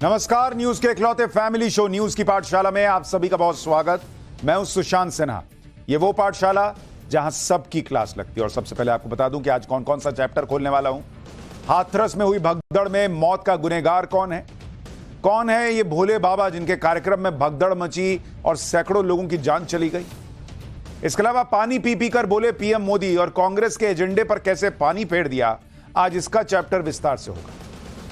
नमस्कार, न्यूज के इकलौते फैमिली शो न्यूज की पाठशाला में आप सभी का बहुत स्वागत। मैं हूं सुशांत सिन्हा। ये वो पाठशाला जहां सबकी क्लास लगती है। और सबसे पहले आपको बता दूं कि आज कौन कौन सा चैप्टर खोलने वाला हूं। हाथरस में हुई भगदड़ में मौत का गुनहगार कौन है ये भोले बाबा जिनके कार्यक्रम में भगदड़ मची और सैकड़ों लोगों की जान चली गई। इसके अलावा पानी पी पी कर बोले पीएम मोदी और कांग्रेस के एजेंडे पर कैसे पानी फेर दिया, आज इसका चैप्टर विस्तार से होगा।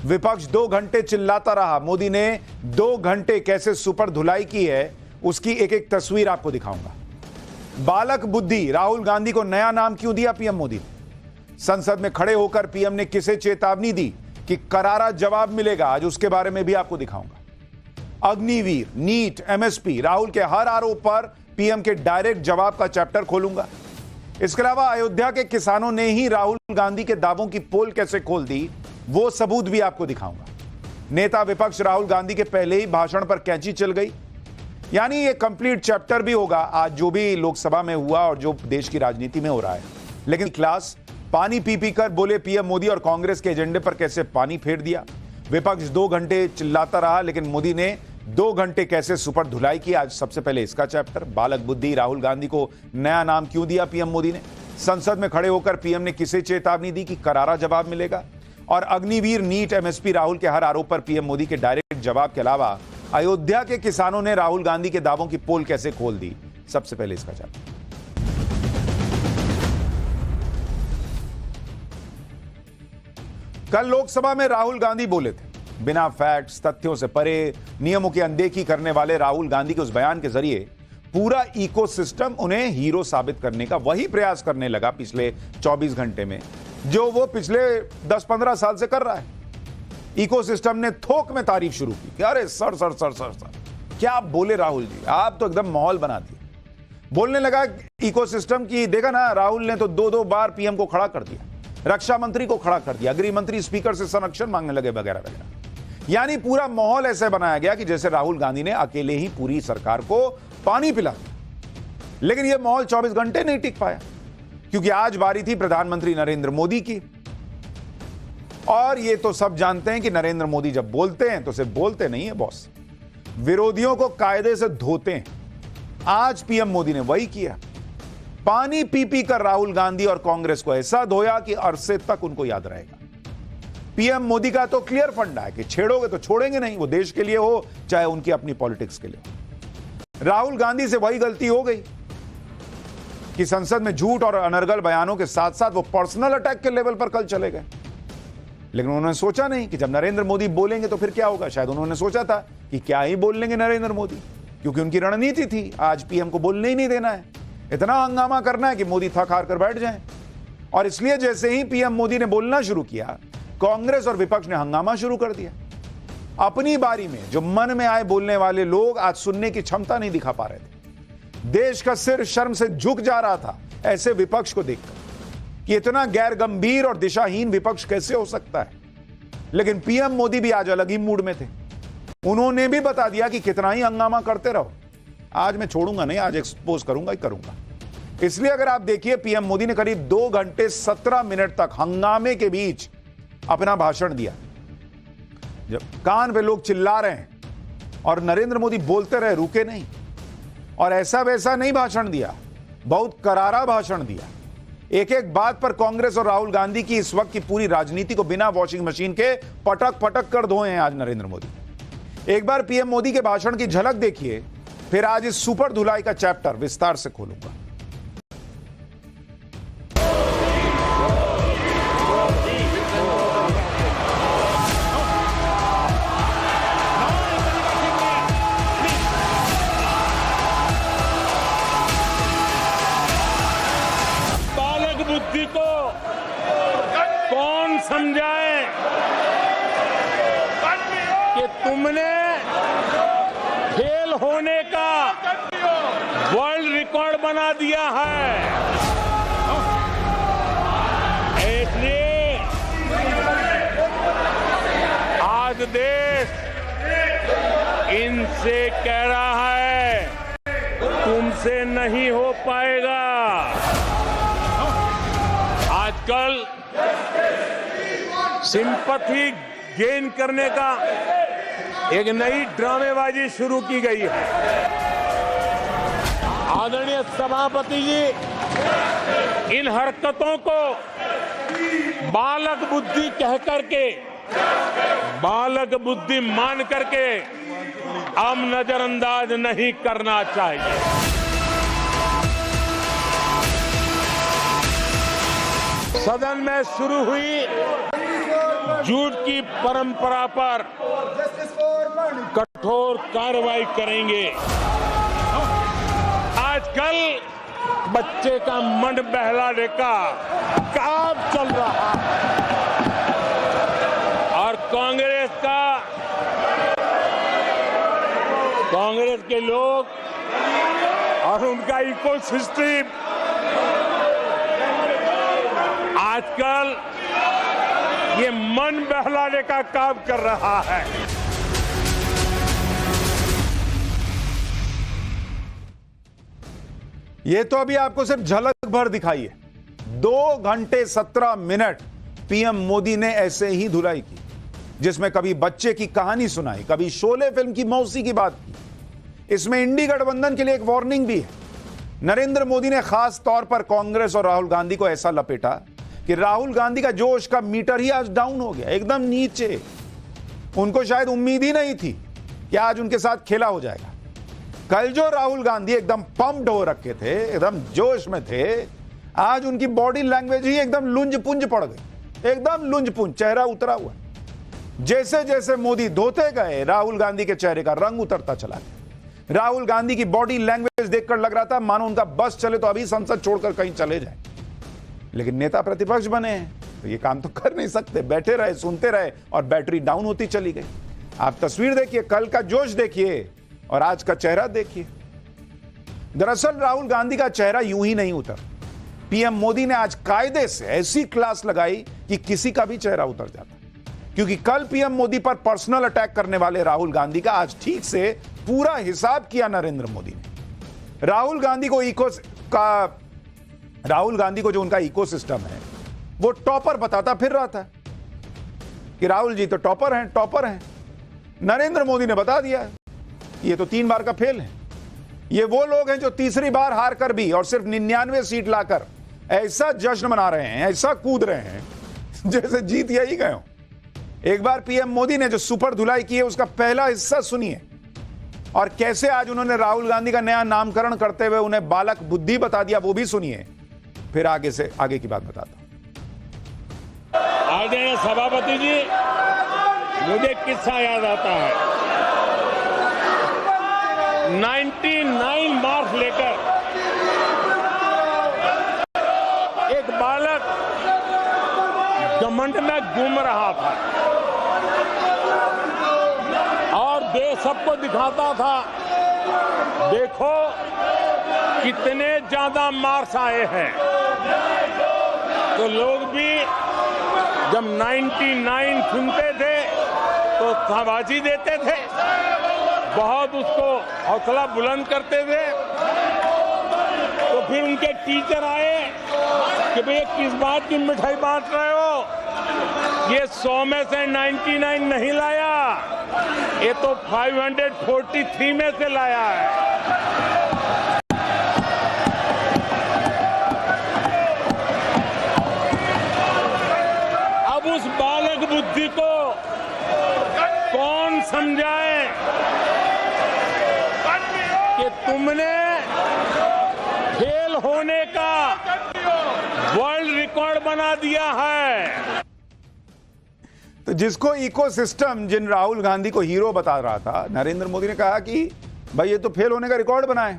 विपक्ष 2 घंटे चिल्लाता रहा, मोदी ने 2 घंटे कैसे सुपर धुलाई की है उसकी एक एक तस्वीर आपको दिखाऊंगा। बालक बुद्धि, राहुल गांधी को नया नाम क्यों दिया पीएम मोदी ने। संसद में खड़े होकर पीएम ने किसे चेतावनी दी कि करारा जवाब मिलेगा, आज उसके बारे में भी आपको दिखाऊंगा। अग्निवीर, नीट, एमएसपी, राहुल के हर आरोप पर पीएम के डायरेक्ट जवाब का चैप्टर खोलूंगा। इसके अलावा अयोध्या के किसानों ने ही राहुल गांधी के दावों की पोल कैसे खोल दी, वो सबूत भी आपको दिखाऊंगा। नेता विपक्ष राहुल गांधी के पहले ही भाषण पर कैंची चल गई, यानी ये कंप्लीट चैप्टर भी होगा आज जो भी लोकसभा में हुआ और जो देश की राजनीति में हो रहा है। लेकिन क्लास पानी पी पी कर बोले पीएम मोदी और कांग्रेस के एजेंडे पर कैसे पानी फेर दिया। विपक्ष 2 घंटे चिल्लाता रहा लेकिन मोदी ने 2 घंटे कैसे सुपर धुलाई की, आज सबसे पहले इसका चैप्टर। बालक बुद्धि, राहुल गांधी को नया नाम क्यों दिया पीएम मोदी ने। संसद में खड़े होकर पीएम ने किसे चेतावनी दी कि करारा जवाब मिलेगा। और अग्निवीर, नीट, एमएसपी, राहुल के हर आरोप पर पीएम मोदी के डायरेक्ट जवाब के अलावा अयोध्या के किसानों ने राहुल गांधी के दावों की पोल कैसे खोल दी, सबसे पहले इसका चैप्टर। कल लोकसभा में राहुल गांधी बोले थे, बिना फैक्ट्स, तथ्यों से परे, नियमों की अनदेखी करने वाले राहुल गांधी के उस बयान के जरिए पूरा इकोसिस्टम उन्हें हीरो साबित करने का वही प्रयास करने लगा पिछले 24 घंटे में जो वो पिछले 10-15 साल से कर रहा है। इकोसिस्टम ने थोक में तारीफ शुरू की कि अरे sir sir sir sir sir क्या आप बोले राहुल जी, आप तो एकदम माहौल बना दिए। बोलने लगा इकोसिस्टम की, देखा ना राहुल ने तो 2-2 बार पीएम को खड़ा कर दिया, रक्षा मंत्री को खड़ा कर दिया, गृह मंत्री स्पीकर से संरक्षण मांगने लगे वगैरह वगैरह। यानी पूरा माहौल ऐसे बनाया गया कि जैसे राहुल गांधी ने अकेले ही पूरी सरकार को पानी पिला दिया। लेकिन यह माहौल 24 घंटे नहीं टिक पाया क्योंकि आज बारी थी प्रधानमंत्री नरेंद्र मोदी की। और ये तो सब जानते हैं कि नरेंद्र मोदी जब बोलते हैं तो सिर्फ बोलते नहीं है बॉस, विरोधियों को कायदे से धोते हैं। आज पीएम मोदी ने वही किया, पानी पी पी कर राहुल गांधी और कांग्रेस को ऐसा धोया कि अरसे तक उनको याद रहेगा। पीएम मोदी का तो क्लियर फंडा है कि छेड़ोगे तो छोड़ेंगे नहीं, वो देश के लिए हो चाहे उनकी अपनी पॉलिटिक्स के लिए। राहुल गांधी से वही गलती हो गई कि संसद में झूठ और अनर्गल बयानों के साथ साथ वो पर्सनल अटैक के लेवल पर कल चले गए। लेकिन उन्होंने सोचा नहीं कि जब नरेंद्र मोदी बोलेंगे तो फिर क्या होगा। शायद उन्होंने सोचा था कि क्या ही बोल लेंगे नरेंद्र मोदी, क्योंकि उनकी रणनीति थी आज पीएम को बोलने ही नहीं देना है, इतना हंगामा करना है कि मोदी थक हार कर बैठ जाएं। और इसलिए जैसे ही पीएम मोदी ने बोलना शुरू किया, कांग्रेस और विपक्ष ने हंगामा शुरू कर दिया। अपनी बारी में जो मन में आए बोलने वाले लोग आज सुनने की क्षमता नहीं दिखा पा रहे थे। देश का सिर शर्म से झुक जा रहा था ऐसे विपक्ष को देखकर कि इतना गैर गंभीर और दिशाहीन विपक्ष कैसे हो सकता है। लेकिन पीएम मोदी भी आज अलग ही मूड में थे। उन्होंने भी बता दिया कि कितना ही हंगामा करते रहो, आज मैं छोड़ूंगा नहीं, आज एक्सपोज करूंगा ही करूंगा। इसलिए अगर आप देखिए पीएम मोदी ने करीब 2 घंटे 17 मिनट तक हंगामे के बीच अपना भाषण दिया। जब कान पे लोग चिल्ला रहे हैं और नरेंद्र मोदी बोलते रहे, रुके नहीं। और ऐसा वैसा नहीं भाषण दिया, बहुत करारा भाषण दिया। एक एक बात पर कांग्रेस और राहुल गांधी की इस वक्त की पूरी राजनीति को बिना वॉशिंग मशीन के पटक पटक कर धोए हैं आज नरेंद्र मोदी। एक बार पीएम मोदी के भाषण की झलक देखिए, फिर आज इस सुपर धुलाई का चैप्टर विस्तार से खोलूंगा। बुद्धि को कौन समझाए कि तुमने फेल होने का वर्ल्ड रिकॉर्ड बना दिया है। इसलिए आज देश इनसे कह रहा है तुमसे नहीं हो पाएगा। आजकल सिंपैथी गेन करने का एक नई ड्रामेबाजी शुरू की गई है। आदरणीय सभापति जी, इन हरकतों को बालक बुद्धि कह करके, बालक बुद्धि मान करके हम नजरअंदाज नहीं करना चाहिए। सदन में शुरू हुई झूठ की परंपरा पर कठोर कार्रवाई करेंगे। आजकल बच्चे का मन बहलाने का काम चल रहा है और कांग्रेस के लोग और उनका इकोसिस्टम आजकल ये मन बहलाने का काम कर रहा है। ये तो अभी आपको सिर्फ झलक भर दिखाई है। 2 घंटे 17 मिनट पीएम मोदी ने ऐसे ही धुलाई की, जिसमें कभी बच्चे की कहानी सुनाई, कभी शोले फिल्म की मौसी की बात की। इसमें इंडी गठबंधन के लिए एक वार्निंग भी है। नरेंद्र मोदी ने खास तौर पर कांग्रेस और राहुल गांधी को ऐसा लपेटा कि राहुल गांधी का जोश का मीटर ही आज डाउन हो गया, एकदम नीचे। उनको शायद उम्मीद ही नहीं थी कि आज उनके साथ खेला हो जाएगा। कल जो राहुल गांधी एकदम पंप्ड हो रखे थे, एकदम जोश में थे, आज उनकी बॉडी लैंग्वेज ही एकदम लुंज पुंज पड़ गई, एकदम लुंज पुंज, चेहरा उतरा हुआ। जैसे जैसे मोदी धोते गए, राहुल गांधी के चेहरे का रंग उतरता चला गया। राहुल गांधी की बॉडी लैंग्वेज देखकर लग रहा था मानो उनका बस चले तो अभी संसद छोड़कर कहीं चले जाए। लेकिन नेता प्रतिपक्ष बने हैं तो ये काम तो कर नहीं सकते, बैठे रहे, सुनते रहे और बैटरी डाउन होती चली गई। आप तस्वीर देखिए, कल का जोश देखिए और आज का चेहरा देखिए। दरअसल राहुल गांधी का चेहरा यूं ही नहीं उतर। पीएम मोदी ने आज कायदे से ऐसी क्लास लगाई कि किसी का भी चेहरा उतर जाता, क्योंकि कल पीएम मोदी पर पर्सनल अटैक करने वाले राहुल गांधी का आज ठीक से पूरा हिसाब किया नरेंद्र मोदी ने। राहुल गांधी को जो उनका इकोसिस्टम है वो टॉपर बताता फिर रहा था कि राहुल जी तो टॉपर हैं। नरेंद्र मोदी ने बता दिया ये तो 3 बार का फेल है। ये वो लोग हैं जो तीसरी बार हार कर भी और सिर्फ 99 सीट लाकर ऐसा जश्न मना रहे हैं, ऐसा कूद रहे हैं जैसे जीत यही गए हो। एक बार पीएम मोदी ने जो सुपर धुलाई की है उसका पहला हिस्सा सुनिए और कैसे आज उन्होंने राहुल गांधी का नया नामकरण करते हुए उन्हें बालक बुद्धि बता दिया, वो भी सुनिए। फिर आगे की बात बताता हूं। आदरणीय सभापति जी, मुझे किस्सा याद आता है। 99 मार्क्स लेकर एक बालक घमंड में घूम रहा था और देश सबको दिखाता था, देखो कितने ज्यादा मार्क्स आए हैं। तो लोग भी जब 99 सुनते थे तो शाबाशी देते थे, बहुत उसको हौसला बुलंद करते थे। तो फिर उनके टीचर आए कि भैया किस बात की मिठाई बांट रहे हो, ये 100 में से 99 नहीं लाया, ये तो 543 में से लाया है। अब उस बालक बुद्धि को कौन समझाए कि तुमने फेल होने का वर्ल्ड रिकॉर्ड बना दिया है। तो जिसको इकोसिस्टम, जिन राहुल गांधी को हीरो बता रहा था, नरेंद्र मोदी ने कहा कि भाई ये तो फेल होने का रिकॉर्ड बनाए।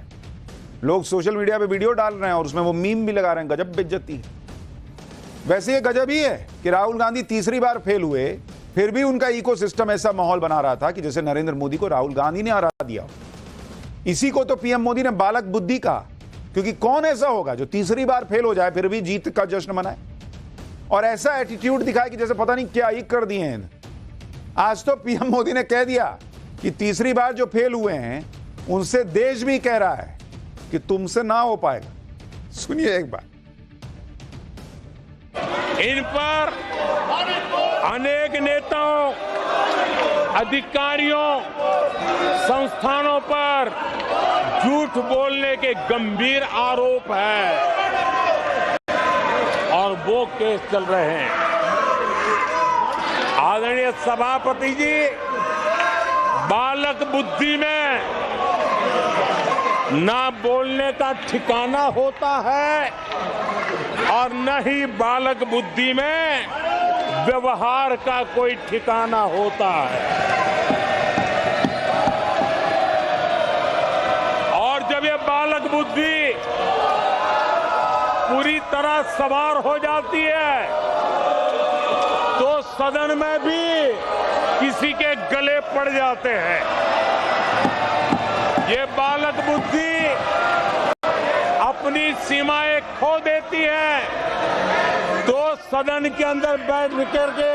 लोग सोशल मीडिया पे वीडियो डाल रहे हैं और उसमें वो मीम भी लगा रहे हैं, गजब बेइज्जती है। वैसे ये गजब ही है कि राहुल गांधी तीसरी बार फेल हुए, फिर भी उनका इकोसिस्टम ऐसा माहौल बना रहा था कि जैसे नरेंद्र मोदी को राहुल गांधी ने हरा दिया। इसी को तो पीएम मोदी ने बालक बुद्धि कहा, क्योंकि कौन ऐसा होगा जो तीसरी बार फेल हो जाए फिर भी जीत का जश्न मनाए और ऐसा एटीट्यूड दिखाए कि जैसे पता नहीं क्या ही कर दिए हैं। आज तो पीएम मोदी ने कह दिया कि तीसरी बार जो फेल हुए हैं उनसे देश भी कह रहा है कि तुमसे ना हो पाएगा। सुनिए एक बार। इन पर अनेक नेताओं अधिकारियों, संस्थानों पर झूठ बोलने के गंभीर आरोप है और वो केस चल रहे हैं। आदरणीय सभापति जी, बालक बुद्धि में ना बोलने का ठिकाना होता है और न ही बालक बुद्धि में व्यवहार का कोई ठिकाना होता है। और जब ये बालक बुद्धि पूरी तरह सवार हो जाती है तो सदन में भी किसी के गले पड़ जाते हैं। ये बालक बुद्धि अपनी सीमाएं खो देती है तो सदन के अंदर बैठ करके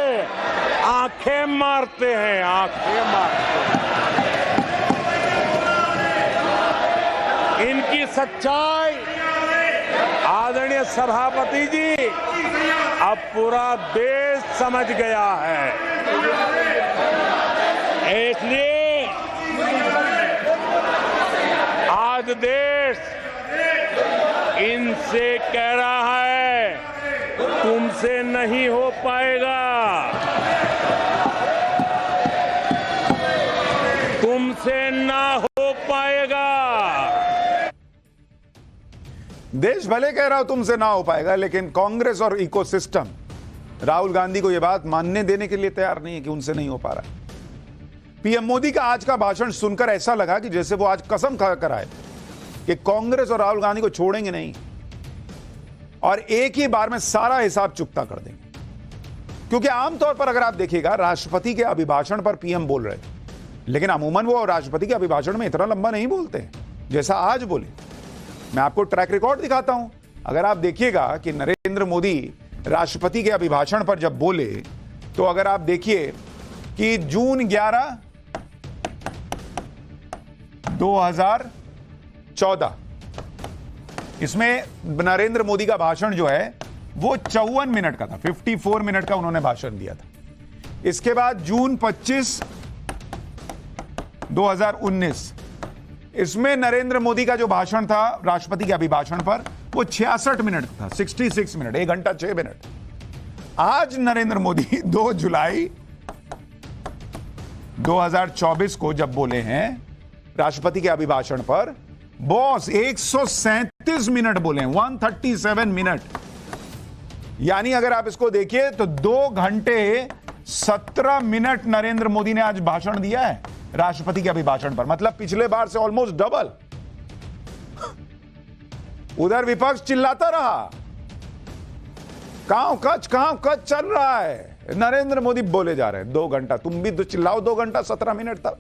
आंखें मारते हैं, आंखें मारते हैं। इनकी सच्चाई आदरणीय सभापति जी अब पूरा देश समझ गया है। इसलिए आज देश इनसे कह रहा है तुमसे नहीं हो पाएगा, तुमसे ना हो पाएगा। देश भले कह रहा हो तुमसे ना हो पाएगा, लेकिन कांग्रेस और इकोसिस्टम राहुल गांधी को यह बात मानने देने के लिए तैयार नहीं है कि उनसे नहीं हो पा रहा है। पीएम मोदी का आज का भाषण सुनकर ऐसा लगा कि जैसे वो आज कसम खाकर आए कि कांग्रेस और राहुल गांधी को छोड़ेंगे नहीं और एक ही बार में सारा हिसाब चुकता कर देंगे। क्योंकि आमतौर पर अगर आप देखिएगा, राष्ट्रपति के अभिभाषण पर पीएम बोल रहे थे, लेकिन अमूमन वो राष्ट्रपति के अभिभाषण में इतना लंबा नहीं बोलते हैं जैसा आज बोले। मैं आपको ट्रैक रिकॉर्ड दिखाता हूं। अगर आप देखिएगा कि नरेंद्र मोदी राष्ट्रपति के अभिभाषण पर जब बोले, तो अगर आप देखिए कि जून 11, 2014 इसमें नरेंद्र मोदी का भाषण जो है वो 54 मिनट का था, 54 मिनट का उन्होंने भाषण दिया था। इसके बाद जून 25, 2019 इसमें नरेंद्र मोदी का जो भाषण था राष्ट्रपति के अभिभाषण पर वो 66 मिनट था, 66 मिनट, 1 घंटा 6 मिनट। आज नरेंद्र मोदी 2 जुलाई 2024 को जब बोले हैं राष्ट्रपति के अभिभाषण पर, बॉस 137 मिनट बोले हैं, 137 मिनट। यानी अगर आप इसको देखिए तो 2 घंटे 17 मिनट नरेंद्र मोदी ने आज भाषण दिया है राष्ट्रपति के अभिभाषण पर, मतलब पिछले बार से ऑलमोस्ट डबल। उधर विपक्ष चिल्लाता रहा, कांव कच चल रहा है, नरेंद्र मोदी बोले जा रहे हैं 2 घंटा। तुम भी तो चिल्लाओ 2 घंटा 17 मिनट तक।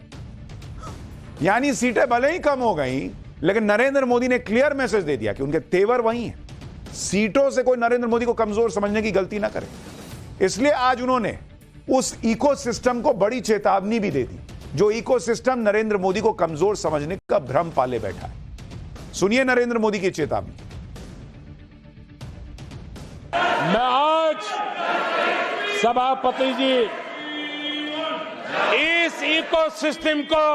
यानी सीटें भले ही कम हो गई, लेकिन नरेंद्र मोदी ने क्लियर मैसेज दे दिया कि उनके तेवर वही हैं। सीटों से कोई नरेंद्र मोदी को कमजोर समझने की गलती ना करे। इसलिए आज उन्होंने उस इकोसिस्टम को बड़ी चेतावनी भी दे दी, जो इकोसिस्टम नरेंद्र मोदी को कमजोर समझने का भ्रम पाले बैठा है। सुनिए नरेंद्र मोदी की चेतावनी। मैं आज सभापति जी इस इकोसिस्टम को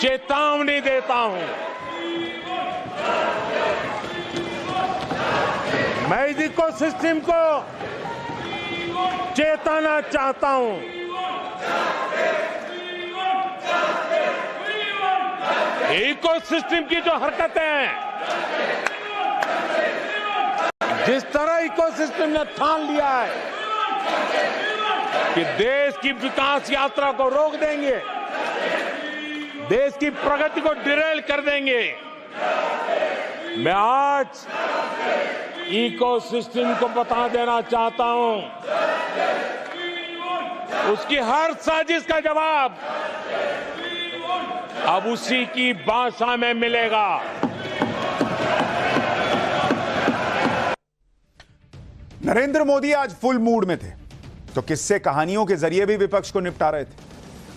चेतावनी देता हूं। मैं इस इकोसिस्टम को चेताना चाहता हूं। इकोसिस्टम की जो हरकतें हैं, जिस तरह इकोसिस्टम ने ठान लिया है कि देश की विकास यात्रा को रोक देंगे, देश की प्रगति को डिरेल कर देंगे, मैं आज इकोसिस्टम को बता देना चाहता हूं, उसकी हर साजिश का जवाब अब उसी की भाषा में मिलेगा। नरेंद्र मोदी आज फुल मूड में थे, तो किस्से कहानियों के जरिए भी विपक्ष को निपटा रहे थे।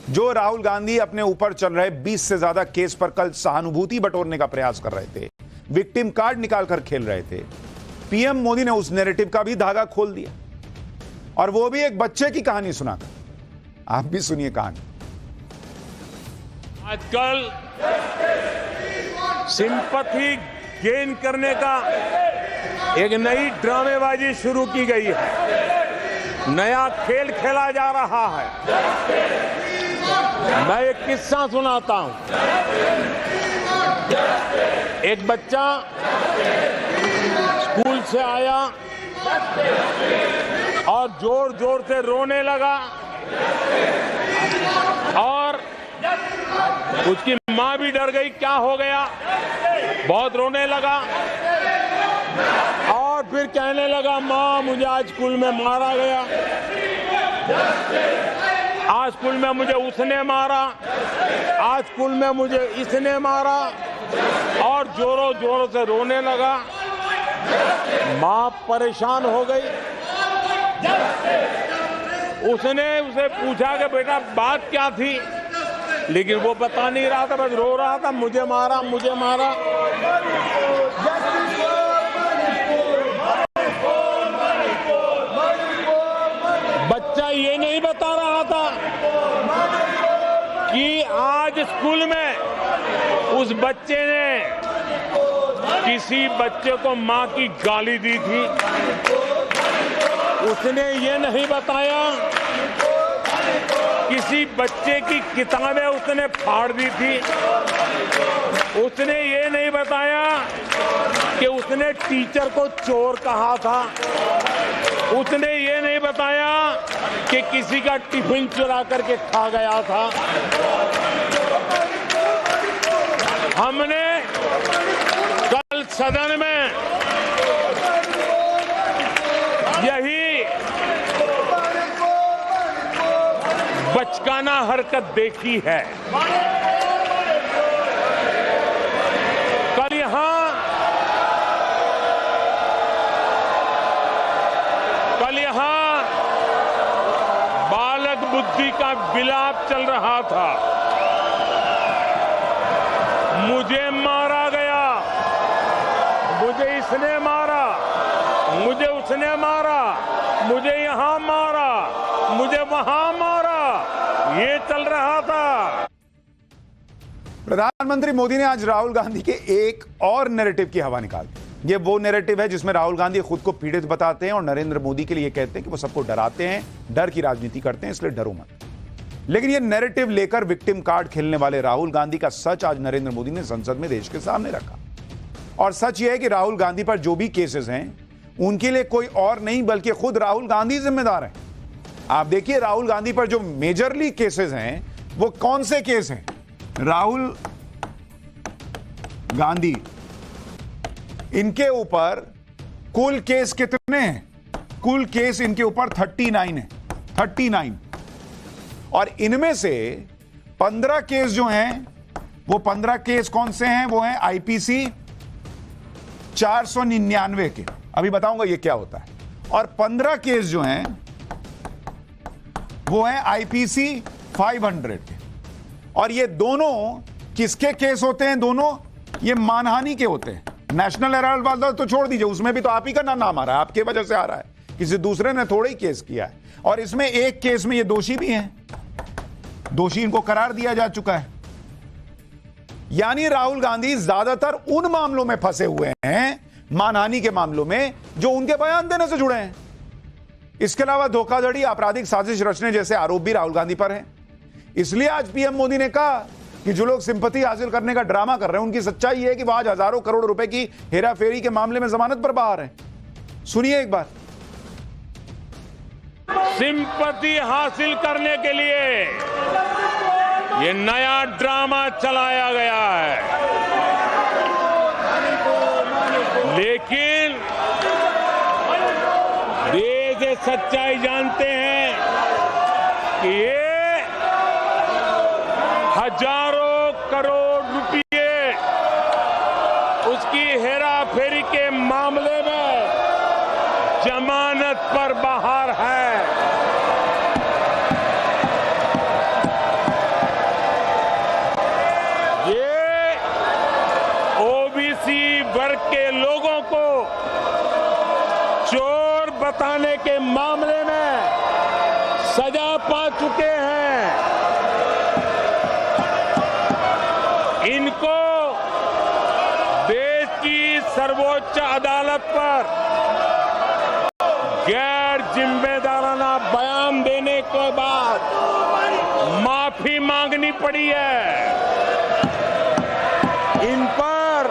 जो राहुल गांधी अपने ऊपर चल रहे 20 से ज्यादा केस पर कल सहानुभूति बटोरने का प्रयास कर रहे थे, विक्टिम कार्ड निकालकर खेल रहे थे, पीएम मोदी ने उस नैरेटिव का भी धागा खोल दिया, और वो भी एक बच्चे की कहानी सुनाकर। आप भी सुनिए कहानी। आजकल सिंपैथी गेन करने का एक नई ड्रामेबाजी शुरू की गई है, नया खेल खेला जा रहा है। मैं एक किस्सा सुनाता हूं। एक बच्चा स्कूल से आया और जोर जोर से रोने लगा और उसकी माँ भी डर गई, क्या हो गया, बहुत रोने लगा और फिर कहने लगा, माँ मुझे आज स्कूल में मारा गया, आज स्कूल में मुझे उसने मारा, आज स्कूल में मुझे इसने मारा, और जोरों जोरों से रोने लगा। माँ परेशान हो गई। उसने उसे पूछा कि बेटा बात क्या थी, लेकिन वो बता नहीं रहा था, बस रो रहा था, मुझे मारा मुझे मारा। बच्चा ये नहीं बता रहा था कि आज स्कूल में उस बच्चे ने किसी बच्चे को मां की गाली दी थी। उसने ये नहीं बताया किसी बच्चे की किताबें उसने फाड़ दी थी। उसने ये नहीं बताया कि उसने टीचर को चोर कहा था। उसने ये नहीं बताया कि किसी का टिफिन चुरा करके खा गया था। हमने कल सदन में यही बचकाना हरकत देखी है। कल यहां बालक बुद्धि का विलाप चल रहा था। मुझे मारा गया, मुझे इसने मारा, मुझे उसने मारा, मुझे यहां मारा, मुझे वहां मारा, ये चल रहा था। प्रधानमंत्री मोदी ने आज राहुल गांधी के एक और नैरेटिव की हवा निकाल दी। ये वो नैरेटिव है जिसमें राहुल गांधी खुद को पीड़ित बताते हैं और नरेंद्र मोदी के लिए कहते हैं कि वो सबको डराते हैं, डर की राजनीति करते हैं, इसलिए डरो मत। लेकिन ये नैरेटिव लेकर विक्टिम कार्ड खेलने वाले राहुल गांधी का सच आज नरेंद्र मोदी ने संसद में देश के सामने रखा। और सच ये है कि राहुल गांधी पर जो भी केसेस हैं उनके लिए कोई और नहीं बल्कि खुद राहुल गांधी जिम्मेदार हैं। आप देखिए राहुल गांधी पर जो मेजरली केसेस हैं वो कौन से केस हैं। राहुल गांधी, इनके ऊपर कुल केस कितने हैं? कुल केस इनके ऊपर 39 है, 39। और इनमें से 15 केस जो हैं वो 15 केस कौन से हैं? वो हैं आईपीसी 499 के। अभी बताऊंगा ये क्या होता है। और 15 केस जो हैं वो हैं आईपीसी 500 के। और ये दोनों किसके केस होते हैं? दोनों ये मानहानि के होते हैं। नेशनल हेराल्ड वाला तो छोड़ दीजिए, उसमें भी तो आप ही का नाम आ रहा है, आपके वजह से आ रहा है, किसी दूसरे ने थोड़ा ही केस किया है। और इसमें एक केस में ये दोषी भी हैं, दोषी इनको करार दिया जा चुका है। यानी राहुल गांधी ज्यादातर उन मामलों में फंसे हुए हैं, मानहानि के मामलों में, जो उनके बयान देने से जुड़े हैं। इसके अलावा धोखाधड़ी, आपराधिक साजिश रचने जैसे आरोप भी राहुल गांधी पर हैं। इसलिए आज पीएम मोदी ने कहा कि जो लोग सिंपैथी हासिल करने का ड्रामा कर रहे हैं उनकी सच्चाई यह है कि वह आज हजारों करोड़ रुपए की हेराफेरी के मामले में जमानत पर बाहर हैं। सुनिए एक बार। सिंपैथी हासिल करने के लिए ये नया ड्रामा चलाया गया है, लेकिन ये सच्चाई जानते हैं कि ये हजारों करोड़ रुपए उसकी हेराफेरी के मामले में जमानत पर बाहर है। ये ओबीसी वर्ग के लोगों को चोर बताने के मामले में सजा पा चुके हैं। सर्वोच्च अदालत पर गैर जिम्मेदाराना बयान देने के बाद माफी मांगनी पड़ी है। इन पर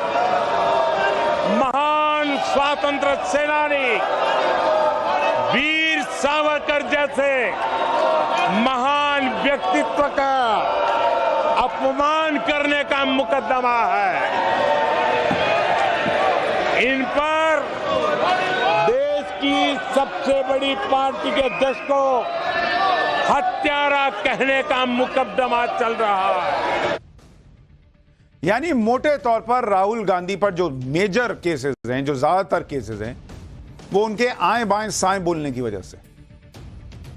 महान स्वातंत्र सेनानी वीर सावरकर जैसे महान व्यक्तित्व का अपमान करने का मुकदमा है। इन पर देश की सबसे बड़ी पार्टी के अध्यक्ष को हत्यारा कहने का मुकदमा चल रहा है। यानी मोटे तौर पर राहुल गांधी पर जो मेजर केसेस हैं, जो ज्यादातर केसेस हैं, वो उनके आए बाएं साएं बोलने की वजह से।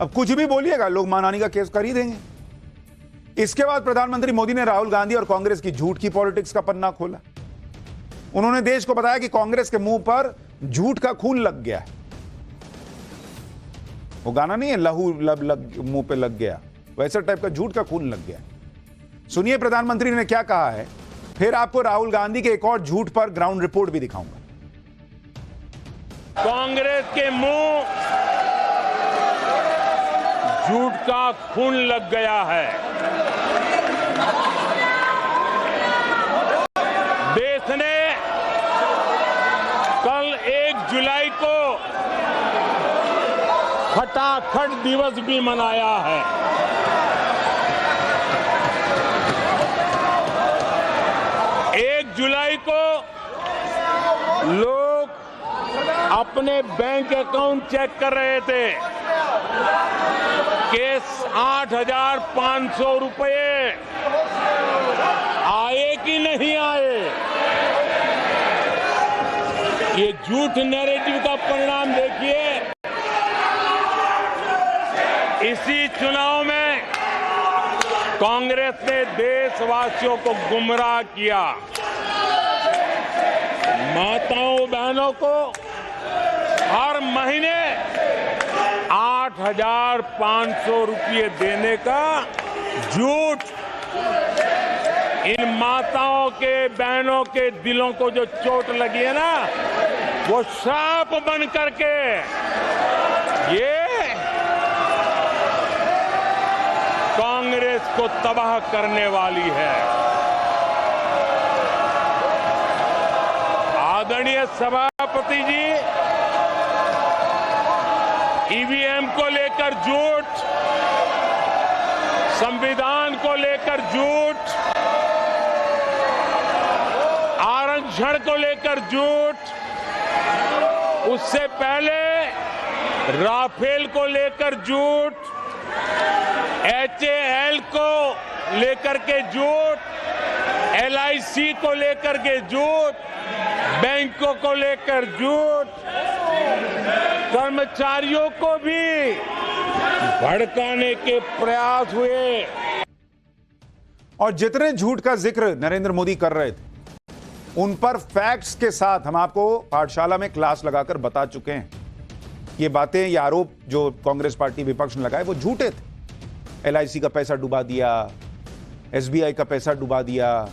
अब कुछ भी बोलिएगा, लोग मानहानि का केस कर ही देंगे। इसके बाद प्रधानमंत्री मोदी ने राहुल गांधी और कांग्रेस की झूठ की पॉलिटिक्स का पन्ना खोला। उन्होंने देश को बताया कि कांग्रेस के मुंह पर झूठ का खून लग गया है। वो गाना नहीं है, लहू लब लग मुंह पे लग गया, वैसा टाइप का झूठ का खून लग गया। सुनिए प्रधानमंत्री ने क्या कहा है, फिर आपको राहुल गांधी के एक और झूठ पर ग्राउंड रिपोर्ट भी दिखाऊंगा। कांग्रेस के मुंह झूठ का खून लग गया है। देश ने कल 1 जुलाई को खटाखट दिवस भी मनाया है। जुलाई को लोग अपने बैंक अकाउंट चेक कर रहे थे कि 8,500 रुपए आए कि नहीं आए। ये झूठ नैरेटिव का परिणाम देखिए। इसी चुनाव में कांग्रेस ने देशवासियों को गुमराह किया। माताओं बहनों को हर महीने 8,500 रुपये देने का झूठ। इन माताओं के बहनों के दिलों को जो चोट लगी है ना, वो श्राप बन करके ये कांग्रेस को तबाह करने वाली है। आदरणीय सभापति जी, ईवीएम को लेकर झूठ, संविधान को लेकर झूठ, आरक्षण को लेकर झूठ, उससे पहले राफेल को लेकर झूठ, HAL को लेकर के झूठ, LIC को लेकर के झूठ, बैंकों को लेकर झूठ, कर्मचारियों को भी भड़काने के प्रयास हुए। और जितने झूठ का जिक्र नरेंद्र मोदी कर रहे थे, उन पर फैक्ट्स के साथ हम आपको पाठशाला में क्लास लगाकर बता चुके हैं। ये बातें, ये आरोप जो कांग्रेस पार्टी विपक्ष ने लगाए, वो झूठे थे। LIC का पैसा डुबा दिया, SBI का पैसा डुबा दिया,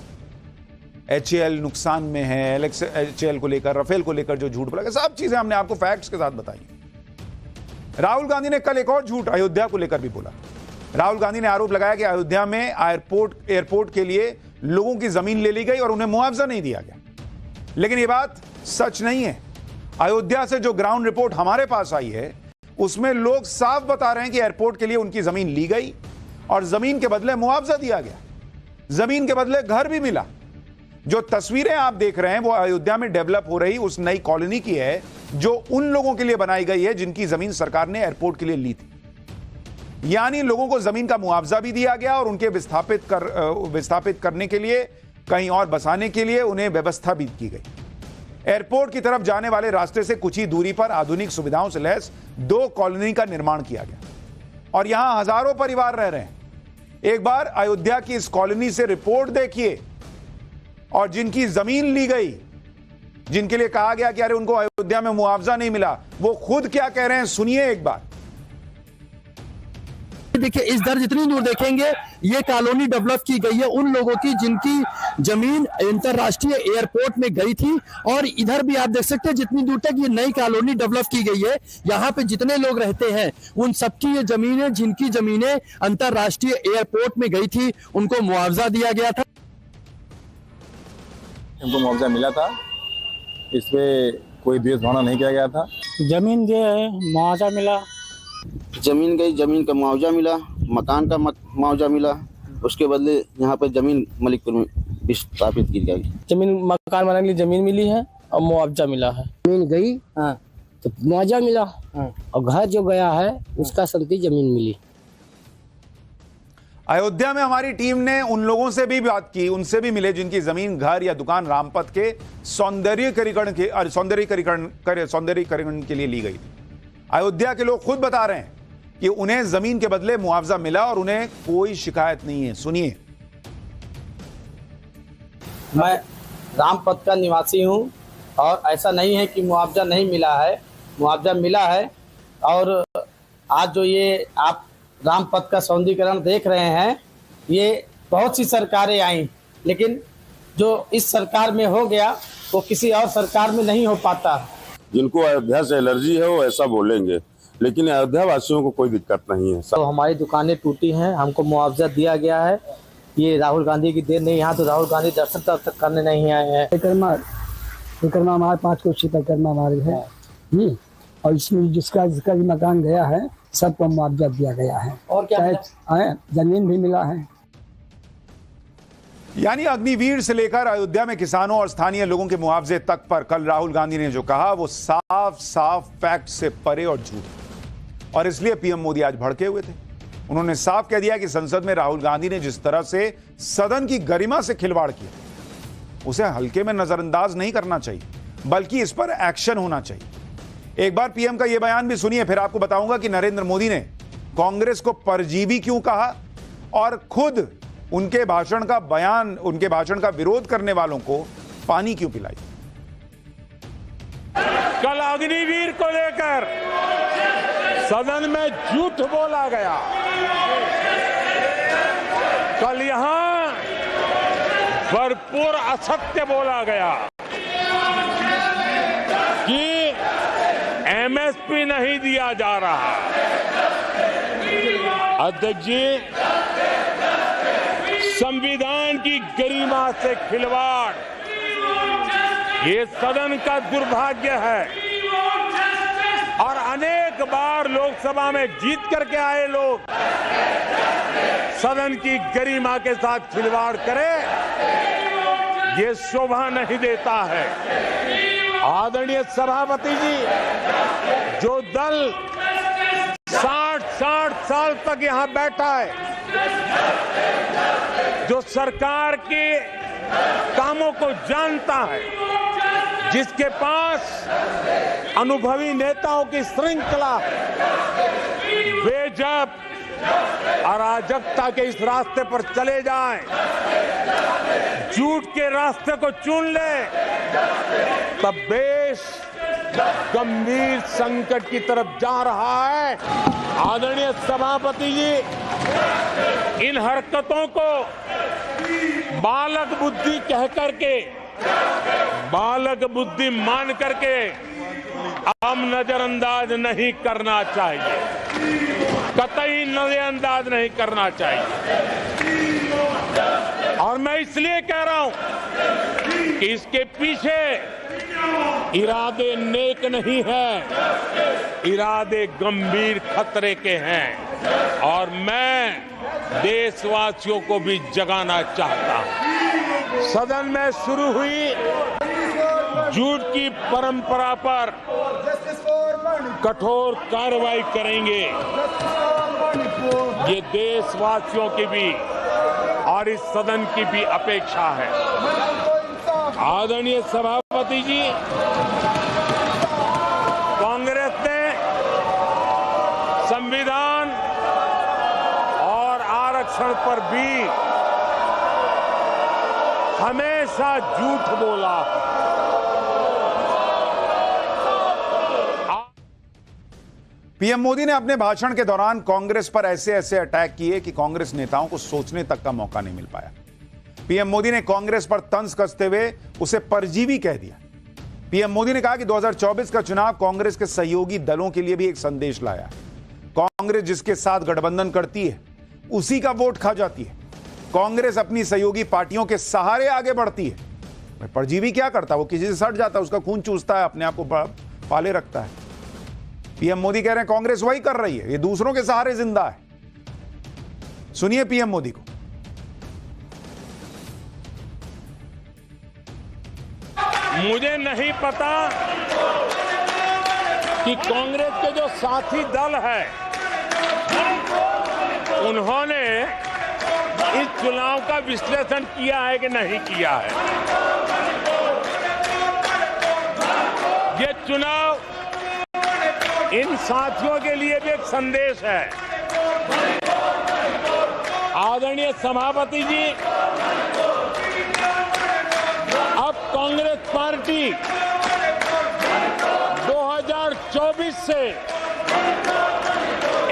HAL नुकसान में है, HAL को लेकर, राफेल को लेकर जो झूठ बोला, सब चीजें हमने आपको फैक्ट्स के साथ बताई। राहुल गांधी ने कल एक और झूठ अयोध्या को लेकर भी बोला। राहुल गांधी ने आरोप लगाया कि अयोध्या में एयरपोर्ट के लिए लोगों की जमीन ले ली गई और उन्हें मुआवजा नहीं दिया गया। लेकिन यह बात सच नहीं है। अयोध्या से जो ग्राउंड रिपोर्ट हमारे पास आई है, उसमें लोग साफ बता रहे हैं कि एयरपोर्ट के लिए उनकी जमीन ली गई और जमीन के बदले मुआवजा दिया गया, जमीन के बदले घर भी मिला। जो तस्वीरें आप देख रहे हैं वो अयोध्या में डेवलप हो रही उस नई कॉलोनी की है, जो उन लोगों के लिए बनाई गई है जिनकी जमीन सरकार ने एयरपोर्ट के लिए ली थी। यानी लोगों को जमीन का मुआवजा भी दिया गया और उनके विस्थापित करने के लिए, कहीं और बसाने के लिए उन्हें व्यवस्था भी की गई। एयरपोर्ट की तरफ जाने वाले रास्ते से कुछ ही दूरी पर आधुनिक सुविधाओं से लैस 2 कॉलोनी का निर्माण किया गया और यहां हजारों परिवार रह रहे हैं। एक बार अयोध्या की इस कॉलोनी से रिपोर्ट देखिए, और जिनकी जमीन ली गई, जिनके लिए कहा गया कि अरे उनको अयोध्या में मुआवजा नहीं मिला, वो खुद क्या कह रहे हैं, सुनिए एक बार। देखिए इस दर जितनी दूर देखेंगे ये कॉलोनी डेवलप की गई है उन लोगों की जिनकी जमीन अंतरराष्ट्रीय एयरपोर्ट में गई थी। और इधर भी आप देख सकते हैं जितनी दूर तक ये नई कॉलोनी डेवलप की गई है, यहाँ पे जितने लोग रहते हैं उन सबकी ये जमीनें, जिनकी जमीनें अंतरराष्ट्रीय एयरपोर्ट में गई थी, उनको मुआवजा दिया गया था। उनको मुआवजा मिला था, इसमें कोई भेदभाव नहीं किया गया था। जमीन जो है मुआवजा मिला, जमीन गई, जमीन का मुआवजा मिला, मकान का मुआवजा मिला, उसके बदले यहाँ पर जमीन मलिकपुर में स्थापित की गई। जमीन मकान बनाने के लिए जमीन मिली है और मुआवजा मिला है। जमीन गई हाँ तो मुआवजा मिला, हाँ। और घर जो गया है उसका संति जमीन मिली। अयोध्या में हमारी टीम ने उन लोगों से भी बात की, उनसे भी मिले जिनकी जमीन, घर या दुकान रामपथ के सौंदर्यीकरण के लिए ली गई थी। अयोध्या के लोग खुद बता रहे हैं कि उन्हें जमीन के बदले मुआवजा मिला और उन्हें कोई शिकायत नहीं है। सुनिए। मैं रामपथ का निवासी हूं और ऐसा नहीं है कि मुआवजा नहीं मिला है, मुआवजा मिला है। और आज जो ये आप रामपथ का सौंदर्यीकरण देख रहे हैं, ये बहुत सी सरकारें आई, लेकिन जो इस सरकार में हो गया वो किसी और सरकार में नहीं हो पाता। जिनको अयोध्या से एलर्जी है वो ऐसा बोलेंगे, लेकिन अयोध्या वासियों को कोई दिक्कत नहीं है। तो हमारी दुकानें टूटी हैं, हमको मुआवजा दिया गया है। ये राहुल गांधी की देर नहीं, यहाँ तो राहुल गांधी दर्शन तक करने नहीं आए हैं। परिक्रमा हमारे 5 कोसी परिक्रमा हमारी है, और इसमें जिसका भी मकान गया है सबको मुआवजा दिया गया है। और क्या जमीन भी मिला है। यानी अग्निवीर से लेकर अयोध्या में किसानों और स्थानीय लोगों के मुआवजे तक पर कल राहुल गांधी ने जो कहा वो साफ साफ फैक्ट से परे और झूठ। और इसलिए पीएम मोदी आज भड़के हुए थे। उन्होंने साफ कह दिया कि संसद में राहुल गांधी ने जिस तरह से सदन की गरिमा से खिलवाड़ किया उसे हल्के में नजरअंदाज नहीं करना चाहिए, बल्कि इस पर एक्शन होना चाहिए। एक बार पीएम का यह बयान भी सुनिए, फिर आपको बताऊंगा कि नरेंद्र मोदी ने कांग्रेस को परजीवी क्यों कहा और खुद उनके भाषण का विरोध करने वालों को पानी क्यों पिलाई। कल अग्निवीर को लेकर सदन में झूठ बोला गया। कल यहां भरपूर असत्य बोला गया कि एमएसपी नहीं दिया जा रहा। अध्यक्ष जी, संविधान की गरिमा से खिलवाड़ ये सदन का दुर्भाग्य है। और अनेक बार लोकसभा में जीत करके आए लोग सदन की गरिमा के साथ खिलवाड़ करें, ये शोभा नहीं देता है। आदरणीय सभापति जी, जो दल 60 साल तक यहां बैठा है, जो सरकार के कामों को जानता है, जिसके पास अनुभवी नेताओं की श्रृंखला है, वे जब अराजकता के इस रास्ते पर चले जाएं, झूठ के रास्ते को चुन ले, तब देश गंभीर संकट की तरफ जा रहा है। आदरणीय सभापति जी, इन हरकतों को बालक बुद्धि कह करके, बालक बुद्धि मान करके हम नजरअंदाज नहीं करना चाहिए, कतई नजरअंदाज नहीं करना चाहिए। और मैं इसलिए कह रहा हूं कि इसके पीछे इरादे नेक नहीं है, इरादे गंभीर खतरे के हैं। और मैं देशवासियों को भी जगाना चाहता हूं। सदन में शुरू हुई झूठ की परंपरा पर कठोर कार्रवाई करेंगे, ये देशवासियों की भी और इस सदन की भी अपेक्षा है। आदरणीय सभापति जी, कांग्रेस ने संविधान और आरक्षण पर भी हमेशा झूठ बोला। पीएम मोदी ने अपने भाषण के दौरान कांग्रेस पर ऐसे ऐसे अटैक किए कि कांग्रेस नेताओं को सोचने तक का मौका नहीं मिल पाया। पीएम मोदी ने कांग्रेस पर तंज कसते हुए उसे परजीवी कह दिया। पीएम मोदी ने कहा कि 2024 का चुनाव कांग्रेस के सहयोगी दलों के लिए भी एक संदेश लाया। कांग्रेस जिसके साथ गठबंधन करती है उसी का वोट खा जाती है। कांग्रेस अपनी सहयोगी पार्टियों के सहारे आगे बढ़ती है। परजीवी क्या करता है? वो किसी से सट जाता है, उसका खून चूसता है, अपने आप को पाले रखता है। पीएम मोदी कह रहे हैं कांग्रेस वही कर रही है, ये दूसरों के सहारे जिंदा है। सुनिए पीएम मोदी को। मुझे नहीं पता कि कांग्रेस के जो साथी दल है उन्होंने इस चुनाव का विश्लेषण किया है कि नहीं किया है। ये चुनाव इन साथियों के लिए भी एक संदेश है। आदरणीय सभापति जी, अब कांग्रेस पार्टी 2024 से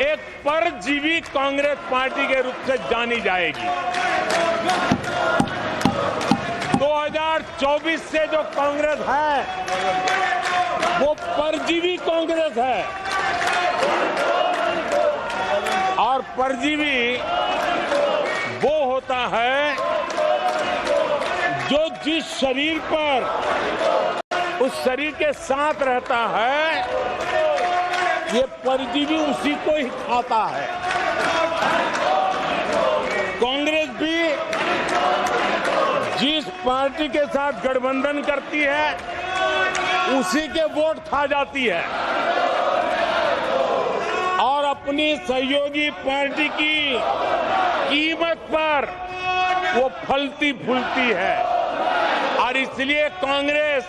एक परजीवी कांग्रेस पार्टी के रूप से जानी जाएगी। 2024 से जो कांग्रेस है वो परजीवी कांग्रेस है। और परजीवी वो होता है जो जिस शरीर पर उस शरीर के साथ रहता है, ये परजीवी उसी को ही खाता है। कांग्रेस भी जिस पार्टी के साथ गठबंधन करती है उसी के वोट खा जाती है और अपनी सहयोगी पार्टी की कीमत पर वो फलती फूलती है। और इसलिए कांग्रेस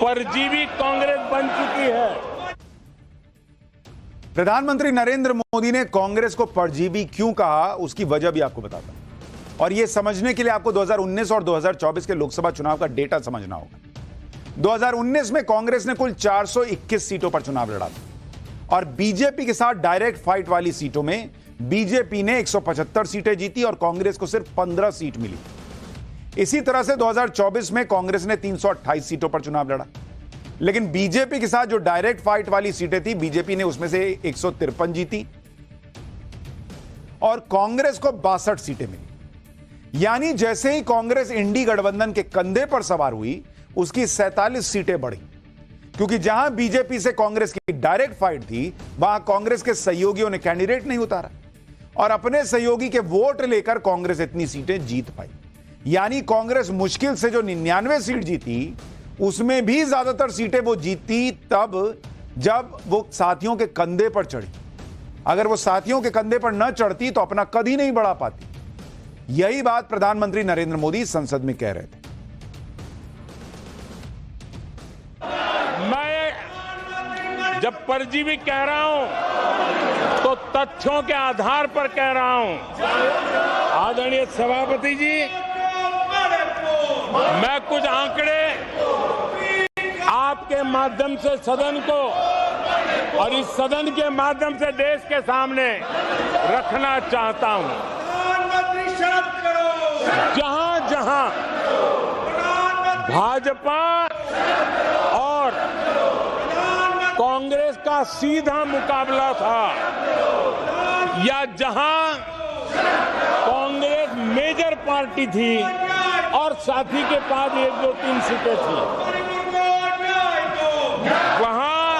परजीवी कांग्रेस बन चुकी है। प्रधानमंत्री नरेंद्र मोदी ने कांग्रेस को परजीवी क्यों कहा, उसकी वजह भी आपको बताता हूं। और यह समझने के लिए आपको 2019 और 2024 के लोकसभा चुनाव का डेटा समझना होगा। 2019 में कांग्रेस ने कुल 421 सीटों पर चुनाव लड़ा था और बीजेपी के साथ डायरेक्ट फाइट वाली सीटों में बीजेपी ने 175 सीटें जीती और कांग्रेस को सिर्फ 15 सीट मिली। इसी तरह से 2024 में कांग्रेस ने 328 सीटों पर चुनाव लड़ा, लेकिन बीजेपी के साथ जो डायरेक्ट फाइट वाली सीटें थी बीजेपी ने उसमें से 153 जीती और कांग्रेस को 62 सीटें मिली। यानी जैसे ही कांग्रेस इंडी गठबंधन के कंधे पर सवार हुई उसकी 47 सीटें बढ़ी, क्योंकि जहां बीजेपी से कांग्रेस की डायरेक्ट फाइट थी वहां कांग्रेस के सहयोगियों ने कैंडिडेट नहीं उतारा और अपने सहयोगी के वोट लेकर कांग्रेस इतनी सीटें जीत पाई। यानी कांग्रेस मुश्किल से जो 99 सीट जीती उसमें भी ज्यादातर सीटें वो जीती तब जब वो साथियों के कंधे पर चढ़ी। अगर वो साथियों के कंधे पर न चढ़ती तो अपना कद ही नहीं बढ़ा पाती। यही बात प्रधानमंत्री नरेंद्र मोदी संसद में कह रहे थे। मैं जब परजीवी कह रहा हूं तो तथ्यों के आधार पर कह रहा हूं। आदरणीय सभापति जी, मैं कुछ आंकड़े आपके माध्यम से सदन को और इस सदन के माध्यम से देश के सामने रखना चाहता हूं। जहां जहां भाजपा और कांग्रेस का सीधा मुकाबला था या जहां कांग्रेस मेजर पार्टी थी और साथी के पास 1, 2, 3 सीटें थी, वहां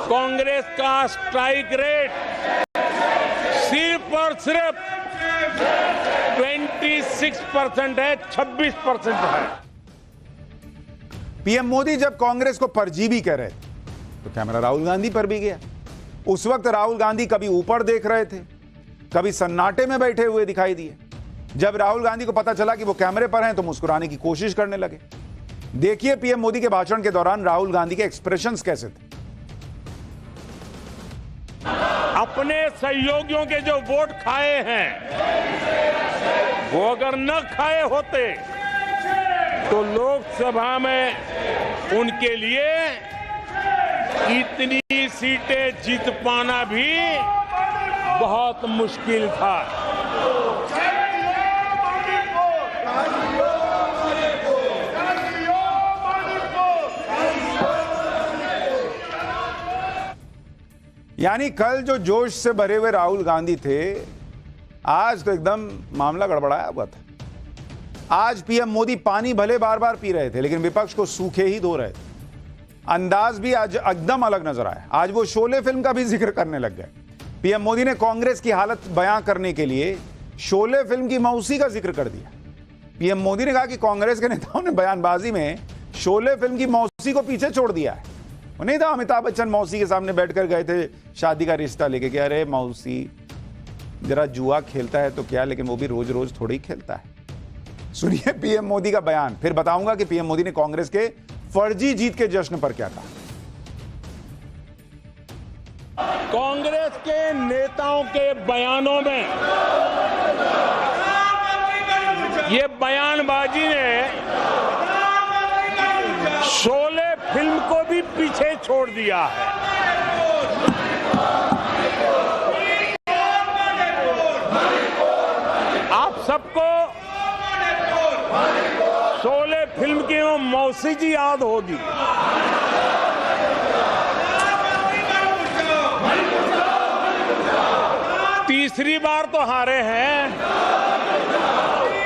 कांग्रेस का स्ट्राइक रेट सिर्फ और सिर्फ 26% है, 26% है। पीएम मोदी जब कांग्रेस को परजीवी कह रहे थे तो कैमरा राहुल गांधी पर भी गया। उस वक्त राहुल गांधी कभी ऊपर देख रहे थे, कभी सन्नाटे में बैठे हुए दिखाई दिए। जब राहुल गांधी को पता चला कि वो कैमरे पर हैं तो मुस्कुराने की कोशिश करने लगे। देखिए पीएम मोदी के भाषण के दौरान राहुल गांधी के एक्सप्रेशंस कैसे थे। अपने सहयोगियों के जो वोट खाए हैं वो अगर न खाए होते तो लोकसभा में उनके लिए इतनी सीटें जीत पाना भी बहुत मुश्किल था। यानी कल जो जोश से भरे हुए राहुल गांधी थे, आज तो एकदम मामला गड़बड़ाया हुआ था। आज पीएम मोदी पानी भले बार बार पी रहे थे, लेकिन विपक्ष को सूखे ही धो रहे थे। अंदाज भी आज एकदम अलग नजर आया। आज वो शोले फिल्म का भी जिक्र करने लग गए। पीएम मोदी ने कांग्रेस की हालत बयां करने के लिए शोले फिल्म की मौसी का जिक्र कर दिया। पीएम मोदी ने कहा कि कांग्रेस के नेताओं ने बयानबाजी में शोले फिल्म की मौसी को पीछे छोड़ दिया है। वो नहीं था अमिताभ बच्चन मौसी के सामने बैठकर गए थे शादी का रिश्ता लेके कि अरे मौसी जरा जुआ खेलता है तो क्या, लेकिन वो भी रोज रोज थोड़ी खेलता है। सुनिए पीएम मोदी का बयान, फिर बताऊंगा कि पीएम मोदी ने कांग्रेस के फर्जी जीत के जश्न पर क्या कहा। कांग्रेस के नेताओं के बयानों में ये बयानबाजी ने शोले फिल्म को भी पीछे छोड़ दिया है। आप सबको शोले फिल्म की वो मौसी जी याद होगी। तीसरी बार तो हारे हैं,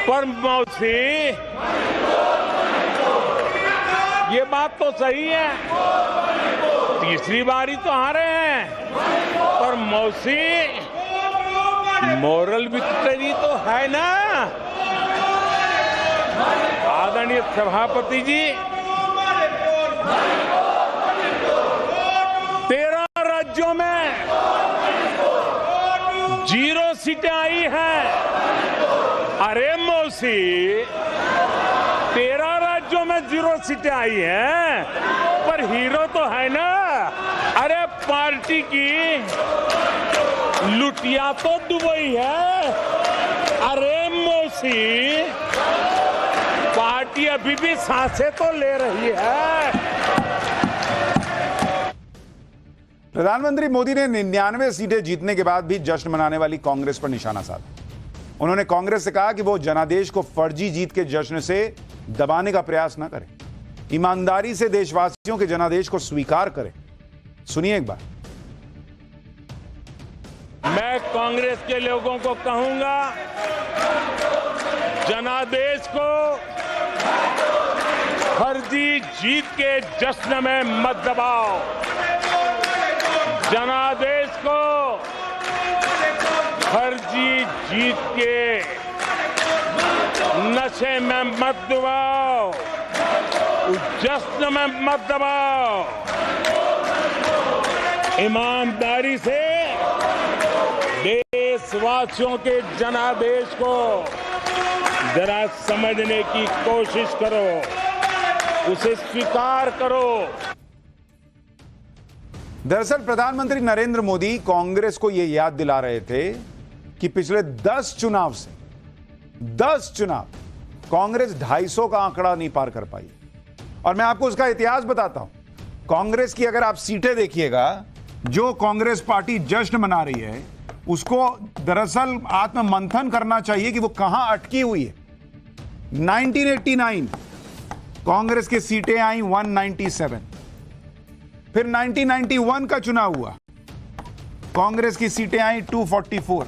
पर मौसी ये बात तो सही है, तीसरी बार ही तो हारे हैं, पर मौसी मोरल विक्ट्री तो है ना। आदरणीय सभापति जी, 13 राज्यों में 0 सीटें आई हैं। अरे मौसी, 13 राज्यों में 0 सीटें आई हैं, पर हीरो तो है ना। अरे पार्टी की लुटिया तो दुबई है। अरे मौसी, पार्टी अभी भी सांसें तो ले रही है। प्रधानमंत्री मोदी ने 99 सीटें जीतने के बाद भी जश्न मनाने वाली कांग्रेस पर निशाना साधा। उन्होंने कांग्रेस से कहा कि वो जनादेश को फर्जी जीत के जश्न से दबाने का प्रयास न करे, ईमानदारी से देशवासियों के जनादेश को स्वीकार करे। सुनिए एक बार। मैं कांग्रेस के लोगों को कहूंगा, जनादेश को फर्जी जीत के जश्न में मत दबाओ। जनादेश को फर्जी जीत के नशे में मत दबाओ, जश्न में मत दबाओ। ईमानदारी से देशवासियों के जनादेश को जरा समझने की कोशिश करो, उसे स्वीकार करो। दरअसल प्रधानमंत्री नरेंद्र मोदी कांग्रेस को यह याद दिला रहे थे कि पिछले 10 चुनाव से 10 चुनाव कांग्रेस 250 का आंकड़ा नहीं पार कर पाई। और मैं आपको उसका इतिहास बताता हूं। कांग्रेस की अगर आप सीटें देखिएगा, जो कांग्रेस पार्टी जश्न मना रही है, उसको दरअसल आत्ममंथन करना चाहिए कि वो कहां अटकी हुई है। 1989 कांग्रेस की सीटें आई 197। फिर 1991 का चुनाव हुआ, कांग्रेस की सीटें आई 244।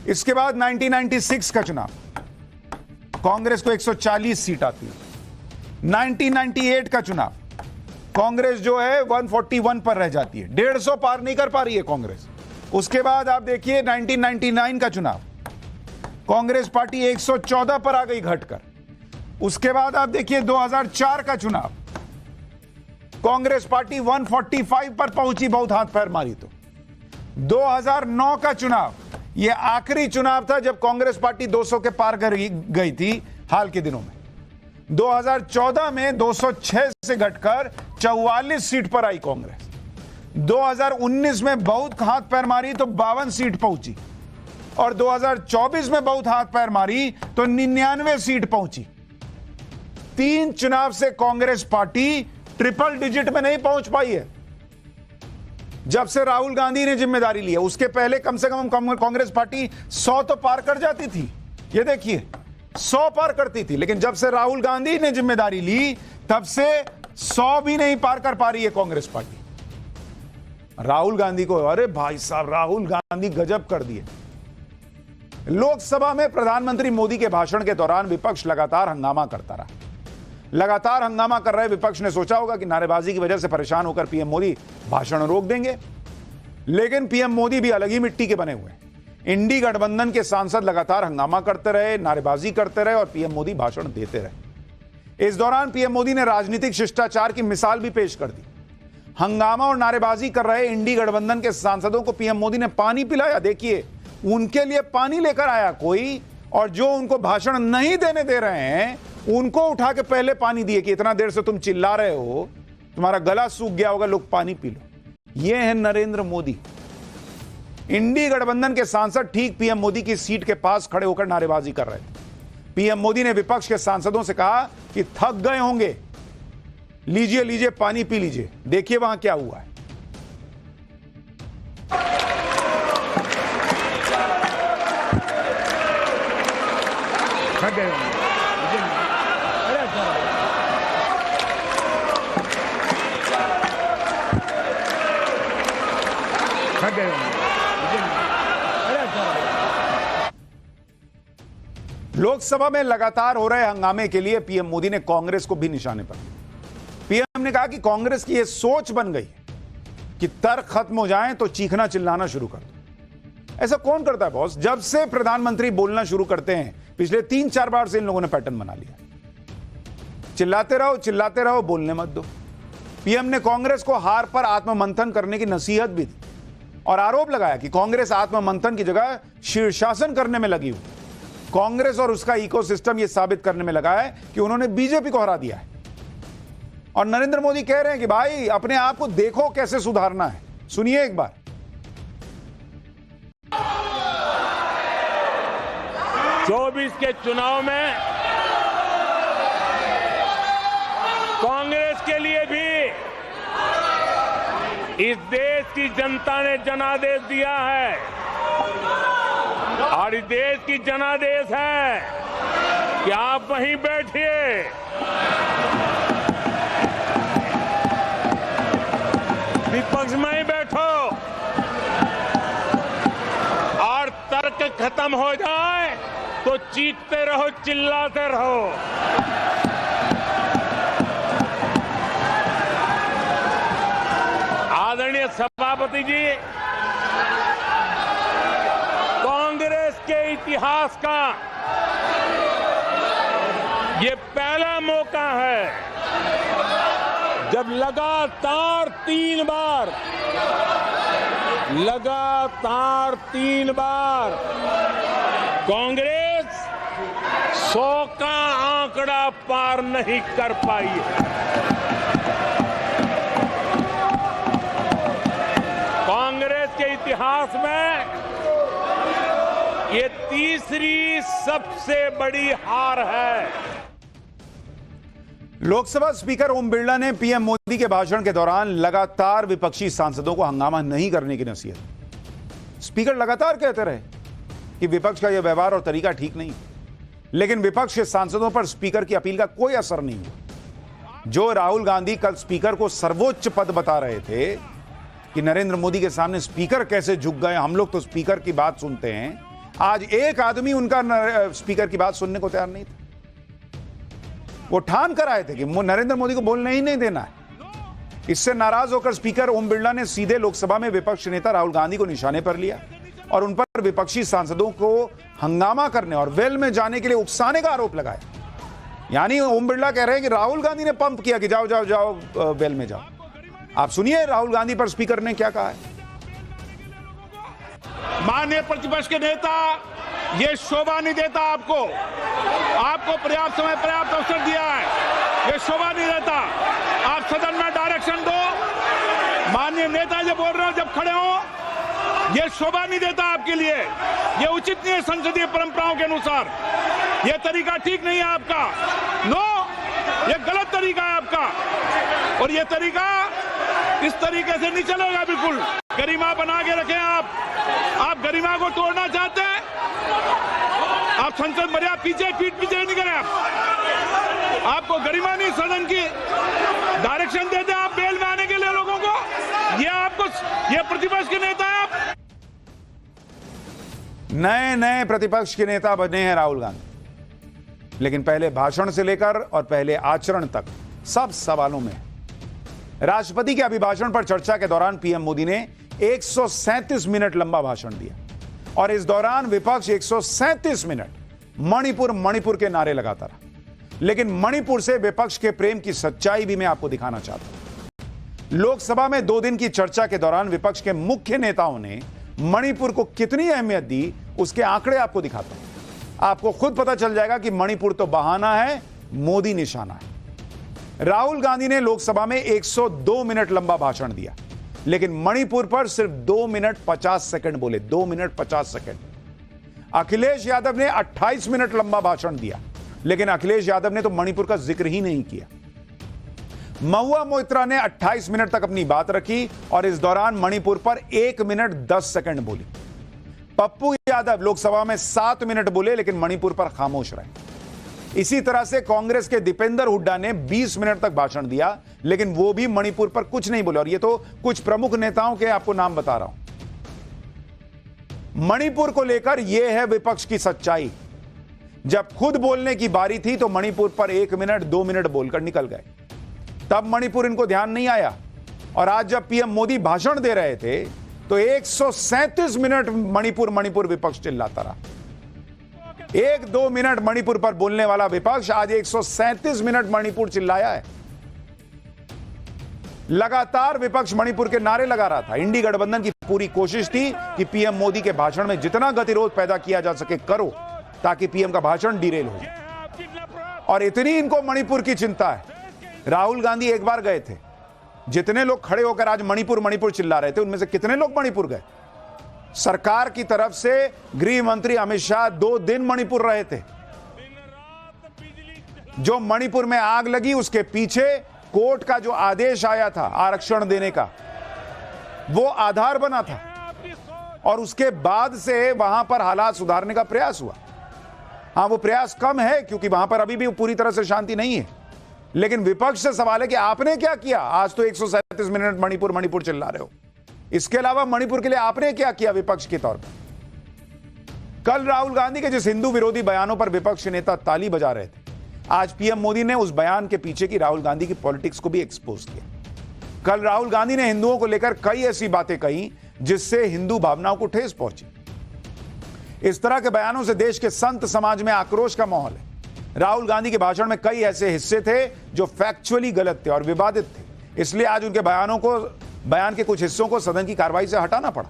इसके बाद 1996 का चुनाव, कांग्रेस को 140 सीट आती है। 1998 का चुनाव, कांग्रेस जो है 141 पर रह जाती है, 150 पार नहीं कर पा रही है कांग्रेस। उसके बाद आप देखिए 1999 का चुनाव, कांग्रेस पार्टी 114 पर आ गई घटकर। उसके बाद आप देखिए 2004 का चुनाव, कांग्रेस पार्टी 145 पर पहुंची, बहुत हाथ पैर मारी तो। 2009 का चुनाव, यह आखिरी चुनाव था जब कांग्रेस पार्टी 200 के पार कर गई थी हाल के दिनों में। 2014 में 206 से घटकर 44 सीट पर आई कांग्रेस। 2019 में बहुत हाथ पैर मारी तो 52 सीट पहुंची, और 2024 में बहुत हाथ पैर मारी तो 99 सीट पहुंची। 3 चुनाव से कांग्रेस पार्टी ट्रिपल डिजिट में नहीं पहुंच पाई है। जब से राहुल गांधी ने जिम्मेदारी ली है, उसके पहले कम से कम कांग्रेस पार्टी 100 तो पार कर जाती थी। ये देखिए 100 पार करती थी, लेकिन जब से राहुल गांधी ने जिम्मेदारी ली तब से 100 भी नहीं पार कर पा रही है कांग्रेस पार्टी। राहुल गांधी को, अरे भाई साहब, राहुल गांधी गजब कर दिए। लोकसभा में प्रधानमंत्री मोदी के भाषण के दौरान विपक्ष लगातार हंगामा करता रहा। लगातार हंगामा कर रहे विपक्ष ने सोचा होगा कि नारेबाजी की वजह से परेशान होकर पीएम मोदी भाषण रोक देंगे, लेकिन पीएम मोदी भी अलग ही मिट्टी के बने हुए हैं। इंडी गठबंधन के सांसद लगातार हंगामा करते रहे, नारेबाजी करते रहे और पीएम मोदी भाषण देते रहे। इस दौरान पीएम मोदी ने राजनीतिक शिष्टाचार की मिसाल भी पेश कर दी। हंगामा और नारेबाजी कर रहे इंडी गठबंधन के सांसदों को पीएम मोदी ने पानी पिलाया। देखिए, उनके लिए पानी लेकर आया कोई, और जो उनको भाषण नहीं देने दे रहे हैं उनको उठा के पहले पानी दिए कि इतना देर से तुम चिल्ला रहे हो, तुम्हारा गला सूख गया होगा, लोग पानी पी लो। ये है नरेंद्र मोदी। इंडी गठबंधन के सांसद ठीक पीएम मोदी की सीट के पास खड़े होकर नारेबाजी कर रहे थे। पीएम मोदी ने विपक्ष के सांसदों से कहा कि थक गए होंगे, लीजिए लीजिए पानी पी लीजिए। देखिए वहां क्या हुआ है। लोकसभा में लगातार हो रहे हंगामे के लिए पीएम मोदी ने कांग्रेस को भी निशाने पर लिया। पीएम ने कहा कि कांग्रेस की यह सोच बन गई है कि तर्क खत्म हो जाए तो चीखना चिल्लाना शुरू कर दो। ऐसा कौन करता है बॉस? जब से प्रधानमंत्री बोलना शुरू करते हैं, पिछले 3-4 बार से इन लोगों ने पैटर्न बना लिया। चिल्लाते रहो, बोलने मत दो। पीएम ने कांग्रेस को हार पर आत्ममंथन करने की नसीहत भी दी और आरोप लगाया कि कांग्रेस आत्ममंथन की जगह शीर्षासन करने में लगी हुई। कांग्रेस और उसका इकोसिस्टम यह साबित करने में लगा है कि उन्होंने बीजेपी को हरा दिया है। और नरेंद्र मोदी कह रहे हैं कि भाई अपने आप को देखो कैसे सुधारना है। सुनिए एक बार। 24 के चुनाव में कांग्रेस के लिए भी इस देश की जनता ने जनादेश दिया है और इस देश की जनादेश है कि आप वहीं बैठिए, विपक्ष में ही बैठो और तर्क खत्म हो जाए तो चीखते रहो, चिल्लाते रहो। आदरणीय सभापति जी, कांग्रेस के इतिहास का ये पहला मौका है जब लगातार 3 बार कांग्रेस 100 का आंकड़ा पार नहीं कर पाई है। कांग्रेस के इतिहास में ये तीसरी सबसे बड़ी हार है। लोकसभा स्पीकर ओम बिरला ने पीएम मोदी के भाषण के दौरान लगातार विपक्षी सांसदों को हंगामा नहीं करने की नसीहत। स्पीकर लगातार कहते रहे कि विपक्ष का यह व्यवहार और तरीका ठीक नहीं, लेकिन विपक्ष के सांसदों पर स्पीकर की अपील का कोई असर नहीं हुआ। जो राहुल गांधी कल स्पीकर को सर्वोच्च पद बता रहे थे कि नरेंद्र मोदी के सामने स्पीकर कैसे झुक गए, हम लोग तो स्पीकर की बात सुनते हैं, आज एक आदमी उनका स्पीकर की बात सुनने को तैयार नहीं था। वो ठान कर आए थे कि नरेंद्र मोदी को बोलने ही नहीं देना है। इससे नाराज होकर स्पीकर ओम बिरला ने सीधे लोकसभा में विपक्ष नेता राहुल गांधी को निशाने पर लिया और उन पर विपक्षी सांसदों को हंगामा करने और वेल में जाने के लिए उकसाने का आरोप लगाया। यानी ओम बिरला कह रहे हैं कि राहुल गांधी ने पंप किया कि जाओ जाओ जाओ वेल में जाओ। आप सुनिए राहुल गांधी पर स्पीकर ने क्या कहा है। माननीय प्रतिपक्ष के नेता, ये शोभा नहीं देता आपको पर्याप्त समय पर्याप्त अवसर दिया है, ये शोभा नहीं देता। आप सदन में डायरेक्शन दो। माननीय नेता जब बोल रहे हो, जब खड़े हो, ये शोभा नहीं देता आपके लिए, ये उचित नहीं है संसदीय परंपराओं के अनुसार। ये तरीका ठीक नहीं है आपका। नो, ये गलत तरीका है आपका और ये तरीका इस तरीके से नहीं चलेगा। बिल्कुल गरिमा बना के रखें। आप गरिमा को तोड़ना चाहते हैं। आप संसद मर्यादा पीठ पीछे नहीं करें। आपको गरिमा नहीं, सदन की डायरेक्शन दे दें आप बेल में आने के लिए लोगों को। ये प्रतिपक्ष के नेता है। आप नए प्रतिपक्ष के नेता बने हैं राहुल गांधी, लेकिन पहले भाषण से लेकर और पहले आचरण तक सब सवालों में। राष्ट्रपति के अभिभाषण पर चर्चा के दौरान पीएम मोदी ने 137 मिनट लंबा भाषण दिया और इस दौरान विपक्ष 137 मिनट मणिपुर के नारे लगाता रहा। लेकिन मणिपुर से विपक्ष के प्रेम की सच्चाई भी मैं आपको दिखाना चाहता हूं। लोकसभा में 2 दिन की चर्चा के दौरान विपक्ष के मुख्य नेताओं ने मणिपुर को कितनी अहमियत दी, उसके आंकड़े आपको दिखाता हूं। आपको खुद पता चल जाएगा कि मणिपुर तो बहाना है, मोदी निशाना है। राहुल गांधी ने लोकसभा में 102 मिनट लंबा भाषण दिया, लेकिन मणिपुर पर सिर्फ 2 मिनट 50 सेकंड बोले। 2 मिनट 50 सेकंड। अखिलेश यादव ने 28 मिनट लंबा भाषण दिया, लेकिन अखिलेश यादव ने तो मणिपुर का जिक्र ही नहीं किया। महुआ मोइत्रा ने 28 मिनट तक अपनी बात रखी और इस दौरान मणिपुर पर 1 मिनट 10 सेकंड बोली। पप्पू यादव लोकसभा में 7 मिनट बोले, लेकिन मणिपुर पर खामोश रहे। इसी तरह से कांग्रेस के दीपेंद्र हुड्डा ने 20 मिनट तक भाषण दिया, लेकिन वो भी मणिपुर पर कुछ नहीं बोले। और ये तो कुछ प्रमुख नेताओं के आपको नाम बता रहा हूं। मणिपुर को लेकर यह है विपक्ष की सच्चाई। जब खुद बोलने की बारी थी तो मणिपुर पर 1 मिनट 2 मिनट बोलकर निकल गए। तब मणिपुर इनको ध्यान नहीं आया। और आज जब पीएम मोदी भाषण दे रहे थे तो 137 मिनट मणिपुर विपक्ष चिल्लाता रहा। 1-2 मिनट मणिपुर पर बोलने वाला विपक्ष आज 137 मिनट मणिपुर चिल्लाया है। लगातार विपक्ष मणिपुर के नारे लगा रहा था। इंडी गठबंधन की पूरी कोशिश थी कि पीएम मोदी के भाषण में जितना गतिरोध पैदा किया जा सके करो, ताकि पीएम का भाषण डिरेल हो जाए। और इतनी इनको मणिपुर की चिंता है। राहुल गांधी एक बार गए थे। जितने लोग खड़े होकर आज मणिपुर चिल्ला रहे थे, उनमें से कितने लोग मणिपुर गए? सरकार की तरफ से गृह मंत्री अमित शाह 2 दिन मणिपुर रहे थे। जो मणिपुर में आग लगी उसके पीछे कोर्ट का जो आदेश आया था आरक्षण देने का, वो आधार बना था। और उसके बाद से वहां पर हालात सुधारने का प्रयास हुआ। हां, वो प्रयास कम है क्योंकि वहां पर अभी भी पूरी तरह से शांति नहीं है। लेकिन विपक्ष से सवाल है कि आपने क्या किया? आज तो 137 मिनट मणिपुर चिल्ला रहे हो। इसके अलावा मणिपुर के लिए आपने क्या किया विपक्ष के तौर पर? कल राहुल गांधी के जिस हिंदू विरोधी बयानों पर विपक्ष नेता ताली बजा रहे थे, आज पीएम मोदी ने उस बयान के पीछे की राहुल गांधी की पॉलिटिक्स को भी एक्सपोज किया। कल राहुल गांधी ने हिंदुओं को लेकर कई ऐसी बातें कही जिससे हिंदू भावनाओं को ठेस पहुंची। इस तरह के बयानों से देश के संत समाज में आक्रोश का माहौल है। राहुल गांधी के भाषण में कई ऐसे हिस्से थे जो फैक्चुअली गलत थे और विवादित थे। इसलिए आज उनके बयान के कुछ हिस्सों को सदन की कार्रवाई से हटाना पड़ा।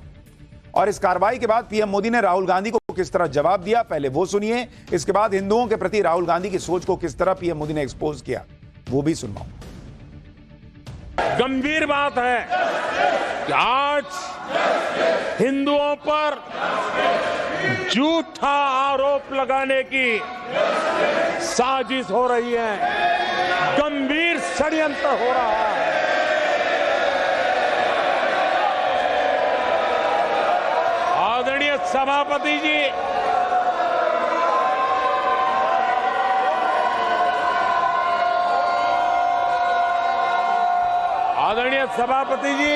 और इस कार्रवाई के बाद पीएम मोदी ने राहुल गांधी को किस तरह जवाब दिया, पहले वो सुनिए। इसके बाद हिंदुओं के प्रति राहुल गांधी की सोच को किस तरह पीएम मोदी ने एक्सपोज किया, वो भी सुनवाऊं। गंभीर बात है कि आज हिंदुओं पर झूठा आरोप लगाने की साजिश हो रही है। गंभीर षड्यंत्र हो रहा है। आदरणीय सभापति जी, आदरणीय सभापति जी,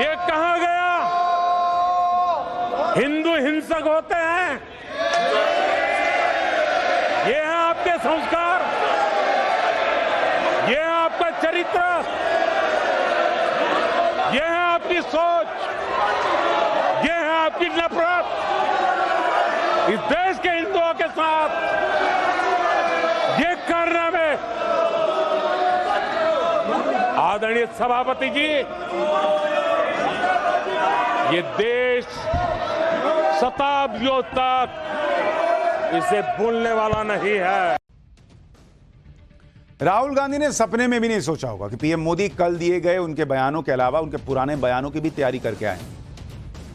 ये कहा गया हिंदू हिंसक होते हैं? ये है आपके संस्कार, ये है आपका चरित्र, ये है आपकी सोच, ये है आपकी नफरत इस देश के हिंदुओं के साथ। ये करने में आदरणीय सभापति जी, ये देश शताब्दियों तक इसे भूलने वाला नहीं है। राहुल गांधी ने सपने में भी नहीं सोचा होगा कि पीएम मोदी कल दिए गए उनके बयानों के अलावा उनके पुराने बयानों की भी तैयारी करके आए।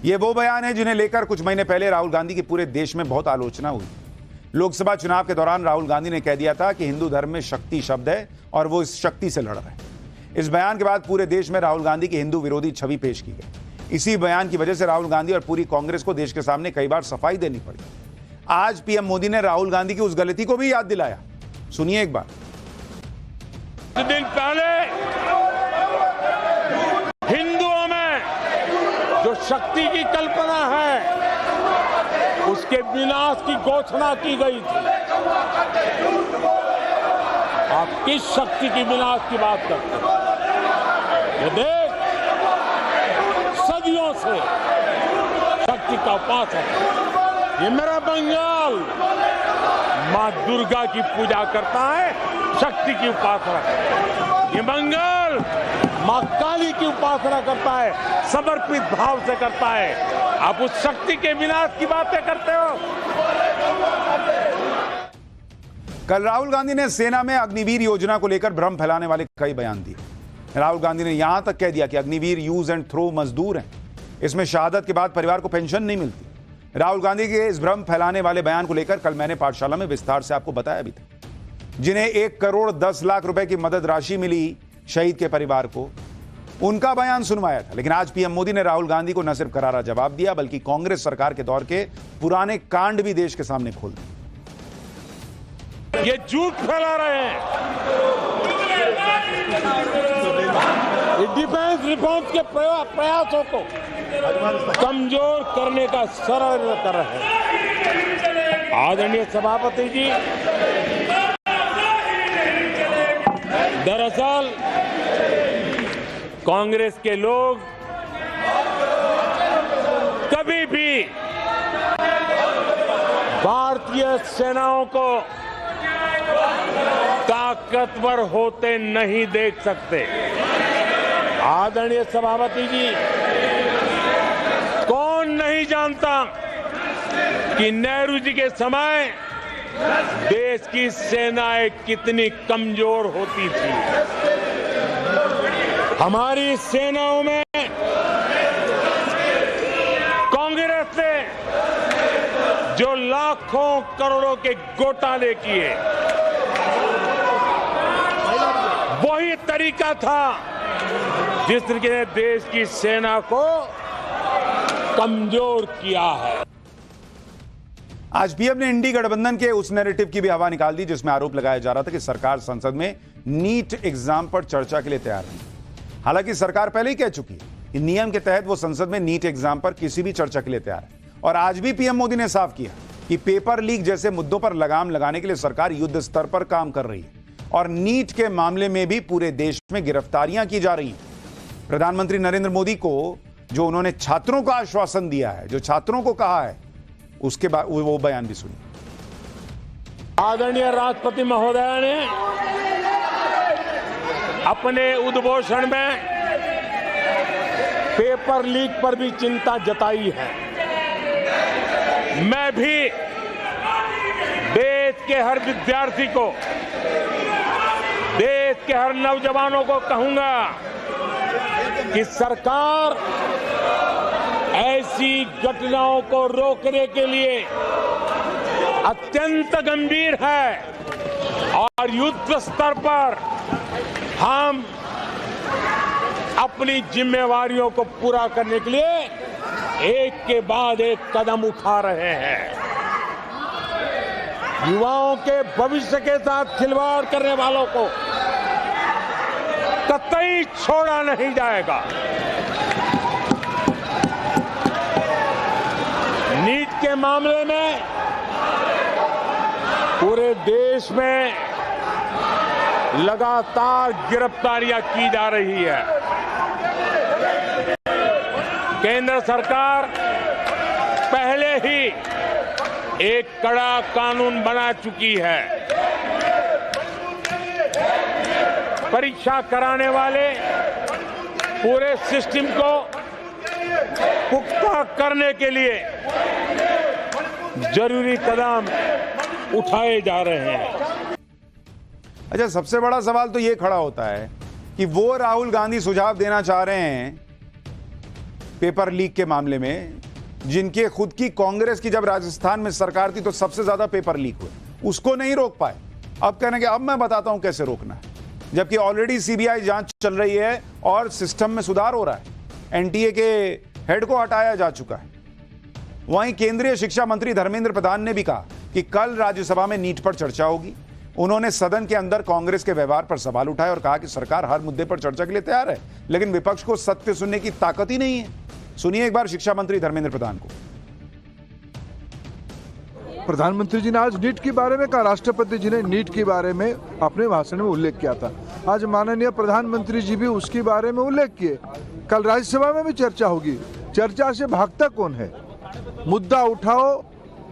ये वो बयान है जिन्हें लेकर कुछ महीने पहले राहुल गांधी की पूरे देश में बहुत आलोचना हुई। लोकसभा चुनाव के दौरान राहुल गांधी ने कह दिया था कि हिंदू धर्म में शक्ति शब्द है और वो इस शक्ति से लड़ रहे हैं। इस बयान के बाद पूरे देश में राहुल गांधी की हिंदू विरोधी छवि पेश की गई। इसी बयान की वजह से राहुल गांधी और पूरी कांग्रेस को देश के सामने कई बार सफाई देनी पड़ी। आज पीएम मोदी ने राहुल गांधी की उस गलती को भी याद दिलाया। सुनिए एक बार। कुछ दिन पहले हिंदुओं में जो शक्ति की कल्पना है उसके विनाश की घोषणा की गई थी। आप किस शक्ति की विनाश की बात करते हैं? ये देश सदियों से शक्ति का उपासक है। ये मेरा बंगाल मां दुर्गा की पूजा करता है, शक्ति की उपासना करता है। ये बंगाल मां काली की उपासना करता है, समर्पित भाव से करता है। आप उस शक्ति के विनाश की बातें करते हो। कल राहुल गांधी ने सेना में अग्निवीर योजना को लेकर भ्रम फैलाने वाले कई बयान दिए। राहुल गांधी ने यहां तक कह दिया कि अग्निवीर यूज एंड थ्रो मजदूर हैं, इसमें शहादत के बाद परिवार को पेंशन नहीं मिलती। राहुल गांधी के इस भ्रम फैलाने वाले बयान को लेकर कल मैंने पाठशाला में विस्तार से आपको बताया भी था। जिन्हें 1 करोड़ 10 लाख रुपए की मदद राशि मिली शहीद के परिवार को, उनका बयान सुनवाया था। लेकिन आज पीएम मोदी ने राहुल गांधी को न सिर्फ करारा जवाब दिया बल्कि कांग्रेस सरकार के दौर के पुराने कांड भी देश के सामने खोल दिए। ये झूठ फैला रहे हैं। ये डिफेंस रिफॉर्म्स के प्रयासों को कमजोर करने का षड्यंत्र कर रहे हैं। आदरणीय सभापति जी, दरअसल कांग्रेस के लोग कभी भी भारतीय सेनाओं को ताकतवर होते नहीं देख सकते। आदरणीय सभापति जी, कौन नहीं जानता कि नेहरू जी के समय देश की सेनाएं कितनी कमजोर होती थी। हमारी सेनाओं में कांग्रेस ने जो लाखों करोड़ों के घोटाले किए, वही तरीका था जिसने देश की सेना को कमजोर किया है। आज पीएम ने इंडी गठबंधन के उस नैरेटिव की भी हवा निकाल दी जिसमें आरोप लगाया जा रहा था कि सरकार संसद में नीट एग्जाम पर चर्चा के लिए तैयार नहीं। हालांकि सरकार पहले ही कह चुकी है कि नियम के तहत वो संसद में नीट एग्जाम पर किसी भी चर्चा के लिए तैयार है। और आज भी पीएम मोदी ने साफ किया कि पेपर लीक जैसे मुद्दों पर लगाम लगाने के लिए सरकार युद्ध स्तर पर काम कर रही है और नीट के मामले में भी पूरे देश में गिरफ्तारियां की जा रही हैं। प्रधानमंत्री नरेंद्र मोदी को जो उन्होंने छात्रों का आश्वासन दिया है, जो छात्रों को कहा है, उसके बाद वो बयान भी सुनिए। आदरणीय राष्ट्रपति महोदय ने अपने उद्घोषण में पेपर लीक पर भी चिंता जताई है। मैं भी देश के हर विद्यार्थी को, देश के हर नौजवानों को कहूंगा कि सरकार ऐसी घटनाओं को रोकने के लिए अत्यंत गंभीर है और युद्ध स्तर पर हम अपनी जिम्मेवारियों को पूरा करने के लिए एक के बाद एक कदम उठा रहे हैं। युवाओं के भविष्य के साथ खिलवाड़ करने वालों को कतई छोड़ा नहीं जाएगा। नीट के मामले में पूरे देश में लगातार गिरफ्तारियां की जा रही है। केंद्र सरकार पहले ही एक कड़ा कानून बना चुकी है। परीक्षा कराने वाले पूरे सिस्टम को पुख्ता करने के लिए जरूरी कदम उठाए जा रहे हैं। अच्छा, सबसे बड़ा सवाल तो ये खड़ा होता है कि वो राहुल गांधी सुझाव देना चाह रहे हैं पेपर लीक के मामले में जिनके खुद की कांग्रेस की जब राजस्थान में सरकार थी तो सबसे ज्यादा पेपर लीक हुए, उसको नहीं रोक पाए। अब कहने के अब मैं बताता हूं कैसे रोकना है, जबकि ऑलरेडी सीबीआई जांच चल रही है और सिस्टम में सुधार हो रहा है। एनटीए के हेड को हटाया जा चुका है। वहीं केंद्रीय शिक्षा मंत्री धर्मेंद्र प्रधान ने भी कहा कि कल राज्यसभा में नीट पर चर्चा होगी। उन्होंने सदन के अंदर कांग्रेस के व्यवहार पर सवाल उठाए और कहा कि सरकार हर मुद्दे पर चर्चा के लिए तैयार है, लेकिन विपक्ष को सत्य सुनने की ताकत ही नहीं है। सुनिए एक बार शिक्षा मंत्री धर्मेंद्र प्रधान को। प्रधानमंत्री जी ने आज नीट के बारे में कहा, राष्ट्रपति जी ने नीट के बारे में अपने भाषण में उल्लेख किया था। आज माननीय प्रधानमंत्री जी भी उसके बारे में उल्लेख किए। कल राज्यसभा में भी चर्चा होगी। चर्चा से भागता कौन है? मुद्दा उठाओ,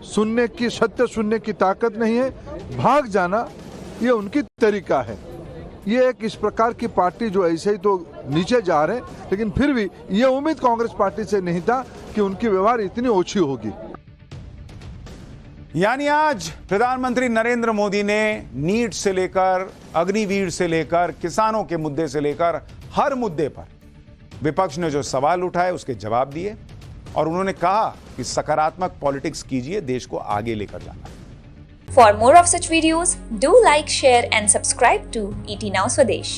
सुनने की, सत्य सुनने की ताकत नहीं है, भाग जाना ये उनकी तरीका है। ये एक इस प्रकार की पार्टी जो ऐसे ही तो नीचे जा रहे, लेकिन फिर भी ये उम्मीद कांग्रेस पार्टी से नहीं था कि उनकी व्यवहार इतनी ओछी होगी। यानी आज प्रधानमंत्री नरेंद्र मोदी ने नीट से लेकर अग्निवीर से लेकर किसानों के मुद्दे से लेकर हर मुद्दे पर विपक्ष ने जो सवाल उठाए उसके जवाब दिए और उन्होंने कहा कि सकारात्मक पॉलिटिक्स कीजिए, देश को आगे लेकर जाना। For more of such videos, do like, share and subscribe to ET Now Swadesh.